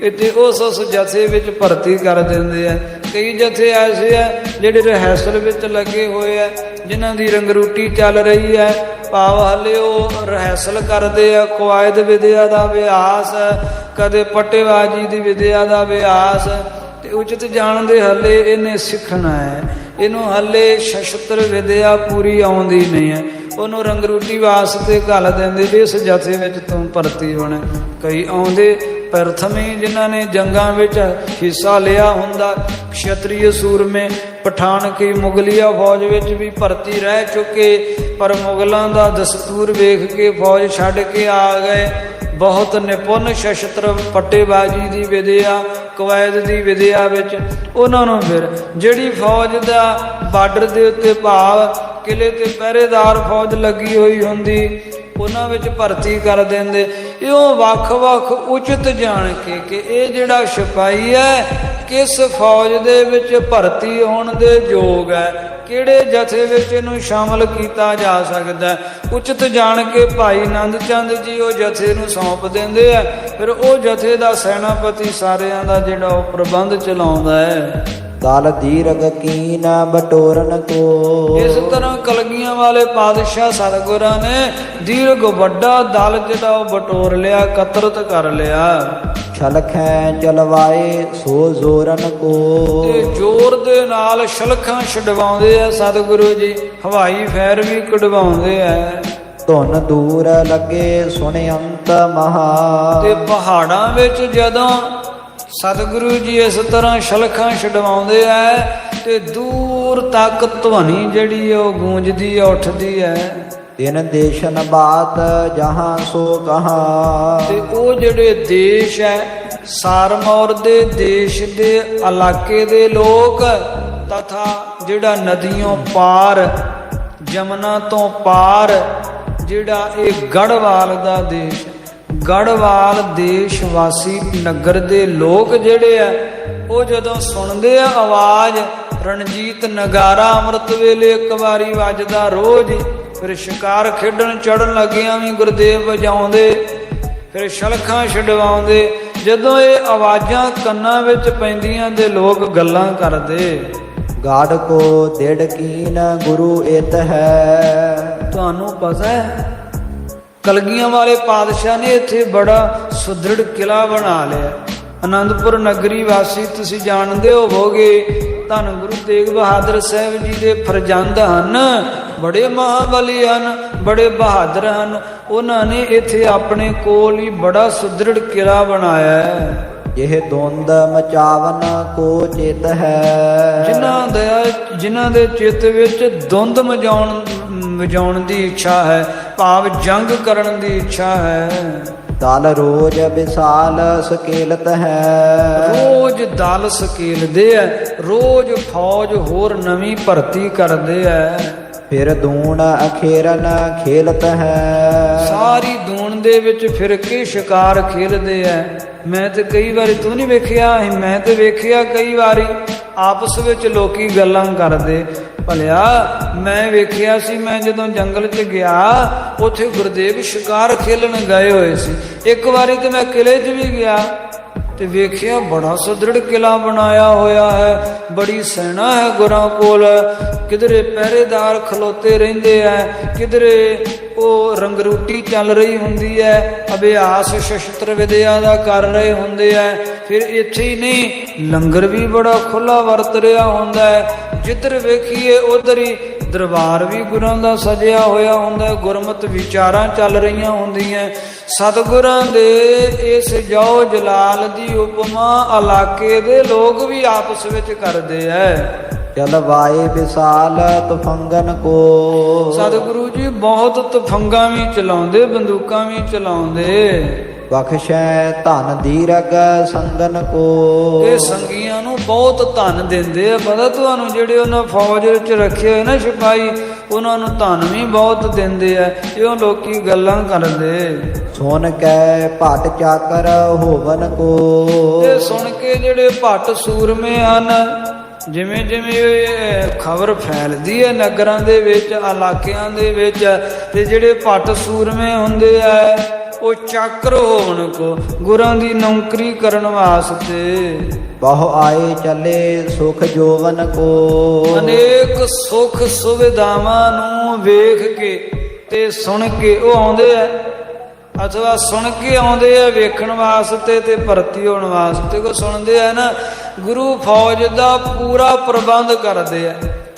ਇੱਥੇ ਉਸ ਜਥੇ ਵਿੱਚ ਭਰਤੀ ਕਰ ਦਿੰਦੇ ਆ। ਕਈ ਜਥੇ ਐਸੇ ਆ ਜਿਹੜੇ ਰਿਹਰਸਲ ਵਿੱਚ ਲੱਗੇ ਹੋਏ ਆ, ਜਿਨ੍ਹਾਂ ਦੀ ਰੰਗਰੂਟੀ ਚੱਲ ਰਹੀ ਹੈ, ਭਾਵ ਹਾਲੇ ਉਹ ਰਿਹਰਸਲ ਕਰਦੇ ਆ, ਕਵਾਇਦ ਵਿਦਿਆ ਦਾ ਅਭਿਆਸ, ਕਦੇ ਪੱਟੇਬਾਜ਼ੀ ਦੀ ਵਿਦਿਆ ਦਾ ਅਭਿਆਸ। ਤੇ ਉਚਿਤ ਜਾਣਦੇ ਹਲੇ ਇਹਨੇ ਸਿੱਖਣਾ ਹੈ, ਇਹਨੂੰ ਹਲੇ ਸ਼ਸਤਰ ਵਿਦਿਆ ਪੂਰੀ ਆਉਂਦੀ ਨਹੀਂ ਹੈ, ਉਹਨੂੰ ਰੰਗਰੂਟੀ ਵਾਸਤੇ ਘੱਲ ਦਿੰਦੇ ਵੀ ਇਸ ਜਥੇ ਵਿੱਚ ਤੂੰ ਭਰਤੀ ਹੋਣਾ। ਕਈ ਆਉਂਦੇ ਪ੍ਰਥਮੇ ਜਿਨ੍ਹਾਂ ਨੇ ਜੰਗਾਂ ਵਿੱਚ ਹਿੱਸਾ ਲਿਆ ਹੁੰਦਾ, ਖਸ਼ਤਰੀਏ ਸੂਰਮੇ, ਪਠਾਨ ਕੀ ਮੁਗਲੀਆ ਫੌਜ ਵਿੱਚ ਵੀ ਭਰਤੀ ਰਹਿ ਚੁੱਕੇ, ਪਰ ਮੁਗਲਾਂ ਦਾ ਦਸਤੂਰ ਵੇਖ ਕੇ ਫੌਜ ਛੱਡ ਕੇ ਆ ਗਏ। ਬਹੁਤ ਨਿਪੁੰਨ ਸ਼ਸਤਰ ਪੱਟੇਬਾਜ਼ੀ ਦੀ ਵਿਦਿਆ, ਕਵਾਇਦ ਦੀ ਵਿਦਿਆ ਵਿੱਚ ਉਹਨਾਂ ਨੂੰ ਫਿਰ ਜਿਹੜੀ ਫੌਜ ਦਾ ਬਾਰਡਰ ਦੇ ਉੱਤੇ ਭਾਵ ਕਿਲੇ ਤੇ ਪਹਿਰੇਦਾਰ ਫੌਜ ਲੱਗੀ ਹੋਈ ਹੁੰਦੀ, ਉਹਨਾਂ ਵਿੱਚ ਭਰਤੀ ਕਰ ਦਿੰਦੇ। ਇਉਂ ਵੱਖ-ਵੱਖ ਉਚਿਤ ਜਾਣ ਕੇ ਕਿ ਇਹ ਜਿਹੜਾ ਸਿਪਾਹੀ ਹੈ ਕਿਸ ਫੌਜ ਦੇ ਵਿੱਚ ਭਰਤੀ ਹੋਣ ਦੇ ਯੋਗ ਹੈ, ਕਿਹੜੇ ਜਥੇ ਵਿੱਚ ਇਹਨੂੰ ਸ਼ਾਮਲ ਕੀਤਾ ਜਾ ਸਕਦਾ, ਉਚਿਤ ਜਾਣ ਕੇ ਭਾਈ ਆਨੰਦ ਚੰਦ ਜੀ ਉਹ ਜਥੇ ਨੂੰ ਸੌਂਪ ਦਿੰਦੇ ਆ। ਫਿਰ ਉਹ ਜਥੇ ਦਾ ਸੈਨਾਪਤੀ ਸਾਰਿਆਂ ਦਾ ਜਿਹੜਾ ਉਹ ਪ੍ਰਬੰਧ ਚਲਾਉਂਦਾ ਹੈ। ਦਲ ਦੀਰਘ ਕੀਨ ਬਟੋਰਨ ਕੋ। ਇਸ ਤਰ੍ਹਾਂ ਕਲਗੀਆਂ ਵਾਲੇ ਪਾਤਸ਼ਾਹ ਸਤਿਗੁਰਾਂ ਨੇ ਦੀਰਘ ਵੱਡਾ ਦਲ ਜਿਹੜਾ ਉਹ ਬਟੋਰ ਲਿਆ, ਇਕੱਤਰਤ ਕਰ ਲਿਆ। ਛਲਖੈ ਚਲਵਾਏ ਸੋ ਜ਼ੋਰਨ ਕੋ। ਤੇ ਜ਼ੋਰ ਦੇ ਨਾਲ ਛਲਖਾਂ ਛਡਵਾਉਂਦੇ ਆ ਸਤਿਗੁਰੂ ਜੀ, ਹਵਾਈ ਫੈਰ ਵੀ ਕਢਵਾਉਂਦੇ ਆ। ਧੁਨ ਦੂਰ ਲੱਗੇ ਸੁਣਿਅੰਤ ਮਹਾ। ਤੇ ਪਹਾੜਾਂ ਵਿੱਚ ਜਦੋਂ ਸਤਿਗੁਰੂ ਜੀ ਇਸ ਤਰ੍ਹਾਂ ਛਲਖਾਂ ਛਡਵਾਉਂਦੇ ਆ ਤੇ ਦੂਰ ਤੱਕ ਧਵਨੀ ਜਿਹੜੀ ਉਹ ਗੂੰਜਦੀ ਉੱਠਦੀ ਹੈ। ਤਿਨ ਦੇਸ਼ਨ ਬਾਤ ਜਹਾਂ ਸੋ ਕਹਾ। ਤੇ ਉਹ ਜਿਹੜੇ ਦੇਸ਼ ਹੈ ਸਾਰਮੌਰ ਦੇ ਦੇਸ਼ ਦੇ ਇਲਾਕੇ ਦੇ ਲੋਕ, ਤਥਾ ਜਿਹੜਾ ਨਦੀਆਂ ਪਾਰ ਜਮਨਾ ਤੋਂ ਪਾਰ ਜਿਹੜਾ ਇਹ ਗੜਵਾਲ ਦਾ ਦੇਸ਼, ਗੜਵਾਲ ਦੇਸ਼ ਵਾਸੀ ਨਗਰ ਦੇ ਲੋਕ ਜਿਹੜੇ ਆ ਉਹ ਜਦੋਂ ਸੁਣਦੇ ਆ ਆਵਾਜ਼ ਰਣਜੀਤ ਨਗਾਰਾ ਅੰਮ੍ਰਿਤ ਵੇਲੇ ਇੱਕ ਵਾਰੀ ਵੱਜਦਾ ਰੋਜ਼, ਫਿਰ ਸ਼ਿਕਾਰ ਖੇਡਣ ਚੜਨ ਲੱਗਿਆਂ ਵੀ ਗੁਰਦੇਵ ਵਜਾਉਂਦੇ, ਫਿਰ ਛਲਖਾਂ ਛਡਵਾਉਂਦੇ। ਜਦੋਂ ਇਹ ਆਵਾਜ਼ਾਂ ਕੰਨਾਂ ਵਿੱਚ ਪੈਂਦੀਆਂ ਤੇ ਲੋਕ ਗੱਲਾਂ ਕਰਦੇ। ਗਾੜ ਕੋ ਦਿੜ ਕੀਨ ਗੁਰੂ ਇਤ ਹੈ। ਤੁਹਾਨੂੰ ਪਤਾ ਹੈ ਕਲਗੀਆਂ ਵਾਲੇ ਪਾਤਸ਼ਾਹ ਨੇ ਇੱਥੇ ਬੜਾ ਸੁਦ੍ਰਿੜ ਕਿਲਾ ਬਣਾ ਲਿਆ। ਆਨੰਦਪੁਰ ਨਗਰੀ ਵਾਸੀ ਤੁਸੀਂ ਜਾਣਦੇ ਹੋਵੋਗੇ, ਧੰਨ ਗੁਰੂ ਤੇਗ ਬਹਾਦਰ ਸਾਹਿਬ ਜੀ ਦੇ ਫਰਜ਼ੰਦ ਹਨ, ਬੜੇ ਮਹਾਬਲੀ ਹਨ, ਬੜੇ ਬਹਾਦਰ ਹਨ। ਉਹਨਾਂ ਨੇ ਇੱਥੇ ਆਪਣੇ ਕੋਲ ਹੀ ਬੜਾ ਸੁਦ੍ਰਿੜ ਕਿਲਾ ਬਣਾਇਆ ਹੈ। ਇਹ ਧੁੰਦ ਮਚਾਵਨ ਕੋ ਚਿਤ ਹੈ। ਜਿਨ੍ਹਾਂ ਦੇ ਚਿੱਤ ਵਿੱਚ ਧੁੰਦ ਵਜਾਉਣ ਦੀ ਇੱਛਾ ਹੈ, ਭਾਵ ਜੰਗ ਕਰਨ ਦੀ ਇੱਛਾ ਹੈ। ਦਲ ਰੋਜ ਵਿਸਾਲ ਸਕੇਲਤ ਹੈ। ਰੋਜ਼ ਦਲ ਸਕੇਲਦੇ ਹੈ, ਰੋਜ਼ ਫੌਜ ਹੋਰ ਨਵੀਂ ਭਰਤੀ ਕਰਦੇ ਹੈ। ਫਿਰ ਦੂਣ ਅਖੇਰਨ ਖੇਲਤ ਹੈ। ਸਾਰੀ ਦੂਣ ਦੇ ਵਿੱਚ ਫਿਰ ਕੇ ਸ਼ਿਕਾਰ ਖੇਲਦੇ ਐ। ਮੈਂ ਤੇ ਕਈ ਵਾਰੀ, ਤੂੰ ਨਹੀਂ ਵੇਖਿਆ, ਮੈਂ ਤੇ ਵੇਖਿਆ ਕਈ ਵਾਰੀ ਆਪਸ ਵਿੱਚ ਲੋਕੀ ਗੱਲਾਂ ਕਰਦੇ। ਭਲਿਆ ਮੈਂ ਵੇਖਿਆ ਸੀ, ਮੈਂ ਜਦੋਂ ਜੰਗਲ 'ਚ ਗਿਆ ਉੱਥੇ ਗੁਰਦੇਵ ਸ਼ਿਕਾਰ ਖੇਲਣ ਗਏ ਹੋਏ ਸੀ। ਇੱਕ ਵਾਰੀ ਤੇ ਮੈਂ ਕਿਲੇ 'ਚ ਵੀ ਗਿਆ ਤੇ ਵੇਖਿਆ ਬੜਾ ਸੁਦ੍ਰਿੜ ਕਿਲਾ ਬਣਾਇਆ ਹੋਇਆ ਹੈ, ਬੜੀ ਸੈਨਾ ਹੈ ਗੁਰਾਂ ਕੋਲ। ਕਿਧਰੇ ਪਹਿਰੇਦਾਰ ਖਲੋਤੇ ਰਹਿੰਦੇ ਐ, ਕਿਧਰੇ ਉਹ ਰੰਗਰੂਟੀ ਚੱਲ ਰਹੀ ਹੁੰਦੀ ਹੈ, ਅਭਿਆਸ ਸ਼ਸਤਰ ਵਿਦਿਆ ਦਾ ਕਰ ਰਹੇ ਹੁੰਦੇ ਐ। ਫਿਰ ਇੱਥੇ ਹੀ ਨਹੀਂ, ਲੰਗਰ ਵੀ ਬੜਾ ਖੁੱਲਾ ਵਰਤ ਰਿਹਾ ਹੁੰਦਾ ਹੈ। ਜਿੱਧਰ ਵੇਖੀਏ ਉਧਰ ਹੀ ਦਰਬਾਰ ਵੀ ਗੁਰਾਂ ਦਾ ਸਜਿਆ ਹੋਇਆ ਹੁੰਦਾ, ਗੁਰਮਤਿ ਵਿਚਾਰਾਂ ਚੱਲ ਰਹੀਆਂ ਹੁੰਦੀਆਂ। ਸਤਿਗੁਰਾਂ ਦੇ ਇਸ ਜਓ ਜਲਾਲ ਦੀ ਉਪਮਾ ਇਲਾਕੇ ਦੇ ਲੋਕ ਵੀ ਆਪਸ ਵਿੱਚ ਕਰਦੇ ਐ। ਚਲ ਵਾਏ ਵਿਸਾਲ ਤੁਫੰਗਨ ਕੋ। ਸਤਿਗੁਰੂ ਜੀ ਬਹੁਤ ਤੁਫੰਗਾਂ ਵੀ ਚਲਾਉਂਦੇ, ਬੰਦੂਕਾਂ ਵੀ ਚਲਾਉਂਦੇ। ਬਖਸ਼ੈ ਧਨ ਦੀਰਗ ਸੰਗਨ ਕੋ। ਇਹ ਸੰਗੀਆਂ ਨੂੰ ਬਹੁਤ ਧਨ ਦਿੰਦੇ ਆ। ਪਤਾ ਤੁਹਾਨੂੰ, ਜਿਹੜੇ ਉਹਨਾਂ ਫੌਜ ਵਿੱਚ ਰੱਖੇ ਹੋਏ ਨਾ ਸਿਪਾਹੀ, ਉਹਨਾਂ ਨੂੰ ਧਨ ਵੀ ਬਹੁਤ ਦਿੰਦੇ ਆ। ਇਉਂ ਲੋਕੀ ਗੱਲਾਂ ਕਰਦੇ। ਸੁਣ ਕੇ ਭਟ ਚਾਕਰ ਹੋਵਨ ਕੋ। ਇਹ ਸੁਣ ਕੇ ਜਿਹੜੇ ਭੱਟ ਸੂਰਮੇ ਹਨ, ਜਿਵੇਂ ਜਿਵੇਂ ਖਬਰ ਫੈਲਦੀ ਹੈ ਨਗਰਾਂ ਦੇ ਵਿੱਚ, ਇਲਾਕਿਆਂ ਦੇ ਵਿੱਚ, ਤੇ ਜਿਹੜੇ ਭੱਟ ਸੂਰਮੇ ਹੁੰਦੇ ਆ ਉਹ ਚਾਕਰ ਹੋਣ ਕੋ, ਗੁਰਾਂ ਦੀ ਨੌਕਰੀ ਕਰਨ ਵਾਸਤੇ। ਬਹੁ ਆਏ ਚੱਲੇ ਸੁਖ ਜੋਵਨ ਕੋ। ਅਨੇਕ ਸੁਖ ਸੁਵਿਧਾਵਾਂ ਨੂੰ ਵੇਖ ਕੇ ਤੇ ਸੁਣ ਕੇ ਉਹ ਆਉਂਦੇ ਆ, ਅਥਵਾ ਸੁਣ ਕੇ ਆਉਂਦੇ ਆ ਵੇਖਣ ਵਾਸਤੇ ਤੇ ਭਰਤੀ ਹੋਣ ਵਾਸਤੇ। ਕੋ ਸੁਣਦੇ ਆ ਨਾ, ਗੁਰੂ ਫੌਜ ਦਾ ਪੂਰਾ ਪ੍ਰਬੰਧ ਕਰਦੇ ਆ।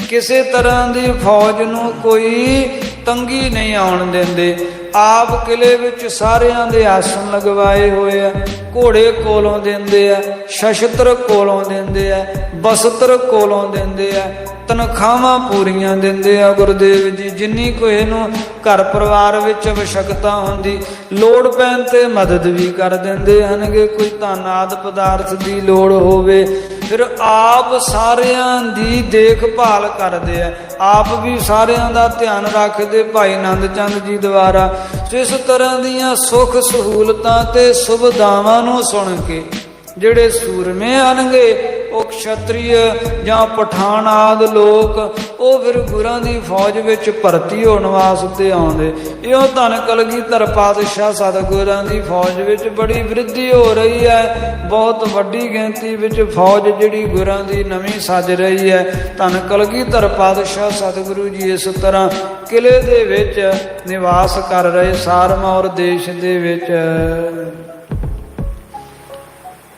ਕਿਸੇ ਤਰ੍ਹਾਂ ਦੀ ਫੌਜ ਨੂੰ ਕੋਈ ਤੰਗੀ ਨਹੀਂ ਆਉਣ ਦਿੰਦੇ। ਆਪ ਕਿਲੇ ਵਿੱਚ ਸਾਰਿਆਂ ਦੇ ਆਸਣ ਲਗਵਾਏ ਹੋਏ ਆ, ਘੋੜੇ ਕੋਲੋਂ ਦਿੰਦੇ ਆ, ਸ਼ਸਤਰ ਕੋਲੋਂ ਦਿੰਦੇ ਆ, ਬਸਤਰ ਕੋਲੋਂ ਦਿੰਦੇ ਆ, ਤਨਖਾਹਾਂ ਪੂਰੀਆਂ ਦਿੰਦੇ ਆ ਗੁਰਦੇਵ ਜੀ। ਜਿੰਨੀ ਕੋਈ ਨੂੰ ਘਰ ਪਰਿਵਾਰ ਵਿੱਚ आवश्यकता ਹੁੰਦੀ, ਲੋੜ ਪੈਣ ਤੇ ਮਦਦ ਵੀ ਕਰ ਦਿੰਦੇ ਹਨਗੇ। ਕੋਈ ਧਨ ਆਦਿ ਪਦਾਰਥ ਦੀ ਲੋੜ ਹੋਵੇ, ਫਿਰ ਆਪ ਸਾਰਿਆਂ ਦੀ ਦੇਖਭਾਲ ਕਰਦੇ ਆ, ਆਪ ਵੀ ਸਾਰਿਆਂ ਦਾ ਧਿਆਨ ਰੱਖਦੇ ਭਾਈ ਆਨੰਦ ਚੰਦ ਜੀ ਦੁਆਰਾ। ਇਸ ਤਰ੍ਹਾਂ ਦੀਆਂ ਸੁੱਖ ਸਹੂਲਤਾਂ ਤੇ ਸੁਵਿਧਾਵਾਂ ਨੂੰ ਸੁਣ ਕੇ ਜਿਹੜੇ ਸੂਰਮੇ ਆਣਗੇ, ਉਹ ਕਸ਼ਤਰੀय ਜਾਂ ਪਠਾਨ ਆਦਿ ਲੋਕ, ਉਹ ਫਿਰ ਗੁਰਾਂ ਦੀ ਫੌਜ ਵਿੱਚ ਭਰਤੀ ਹੋਣ ਵਾਸਤੇ ਆਉਂਦੇ। ਇਉਂ ਧੰਨ ਕਲਗੀਧਰ ਪਾਤਸ਼ਾਹ ਸਤਿਗੁਰਾਂ ਦੀ ਫੌਜ ਵਿੱਚ ਬੜੀ ਵ੍ਰਿੱਧੀ ਹੋ ਰਹੀ ਹੈ। ਬਹੁਤ ਵੱਡੀ ਗਿਣਤੀ ਵਿੱਚ ਫੌਜ ਜਿਹੜੀ ਗੁਰਾਂ ਦੀ ਨਵੀਂ ਸੱਜ ਰਹੀ ਹੈ। ਧੰਨ ਕਲਗੀਧਰ ਪਾਤਸ਼ਾਹ ਸਤਿਗੁਰੂ ਜੀ ਇਸ ਤਰ੍ਹਾਂ ਕਿਲੇ ਦੇ ਵਿੱਚ ਨਿਵਾਸ ਕਰ ਰਹੇ, ਸਾਰਮੌਰ ਦੇਸ਼ ਦੇ ਵਿੱਚ।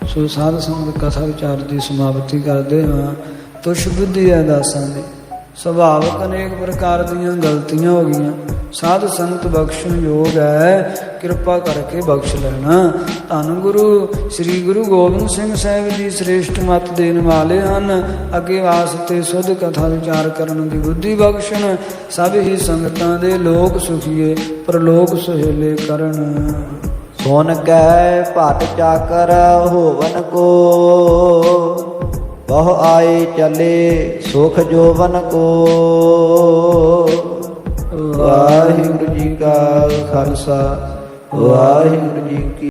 ਸੋ ਸਾਧ ਸੰਗਤ ਕਥਾ ਵਿਚਾਰ ਦੀ ਸਮਾਪਤੀ ਕਰਦੇ ਹਾਂ। ਤੁਸ਼ ਬੁੱਧੀ ਹੈ ਦਾਸਾਂ ਦੀ, ਸੁਭਾਵਕ ਅਨੇਕ ਪ੍ਰਕਾਰ ਦੀਆਂ ਗਲਤੀਆਂ ਹੋ ਗਈਆਂ। ਸਾਧ ਸੰਗਤ ਬਖਸ਼ਣ ਯੋਗ ਹੈ, ਕਿਰਪਾ ਕਰਕੇ ਬਖਸ਼ ਲੈਣਾ। ਧੰਨ ਗੁਰੂ ਸ੍ਰੀ ਗੁਰੂ ਗੋਬਿੰਦ ਸਿੰਘ ਸਾਹਿਬ ਜੀ ਸ੍ਰੇਸ਼ਟ ਮੱਤ ਦੇਣ ਵਾਲੇ ਹਨ। ਅੱਗੇ ਵਾਸਤੇ ਸੁਧ ਕਥਾ ਵਿਚਾਰ ਕਰਨ ਦੀ ਬੁੱਧੀ ਬਖਸ਼ਣ। ਸਭ ਹੀ ਸੰਗਤਾਂ ਦੇ ਲੋਕ ਸੁਖੀਏ, ਪਰਲੋਕ ਸੁਹੇਲੇ ਕਰਨ। ਸੁਨ ਕੈ ਭਟ ਚਾਕਰ ਹੋਵਨ ਕੋ। ਬਹੁ ਆਏ ਚਲੇ ਸੁਖ ਜੋਵਨ ਕੋ। ਵਾਹਿਗੁਰੂ ਜੀ ਕਾ ਖਾਲਸਾ, ਵਾਹਿਗੁਰੂ ਜੀ ਕੀ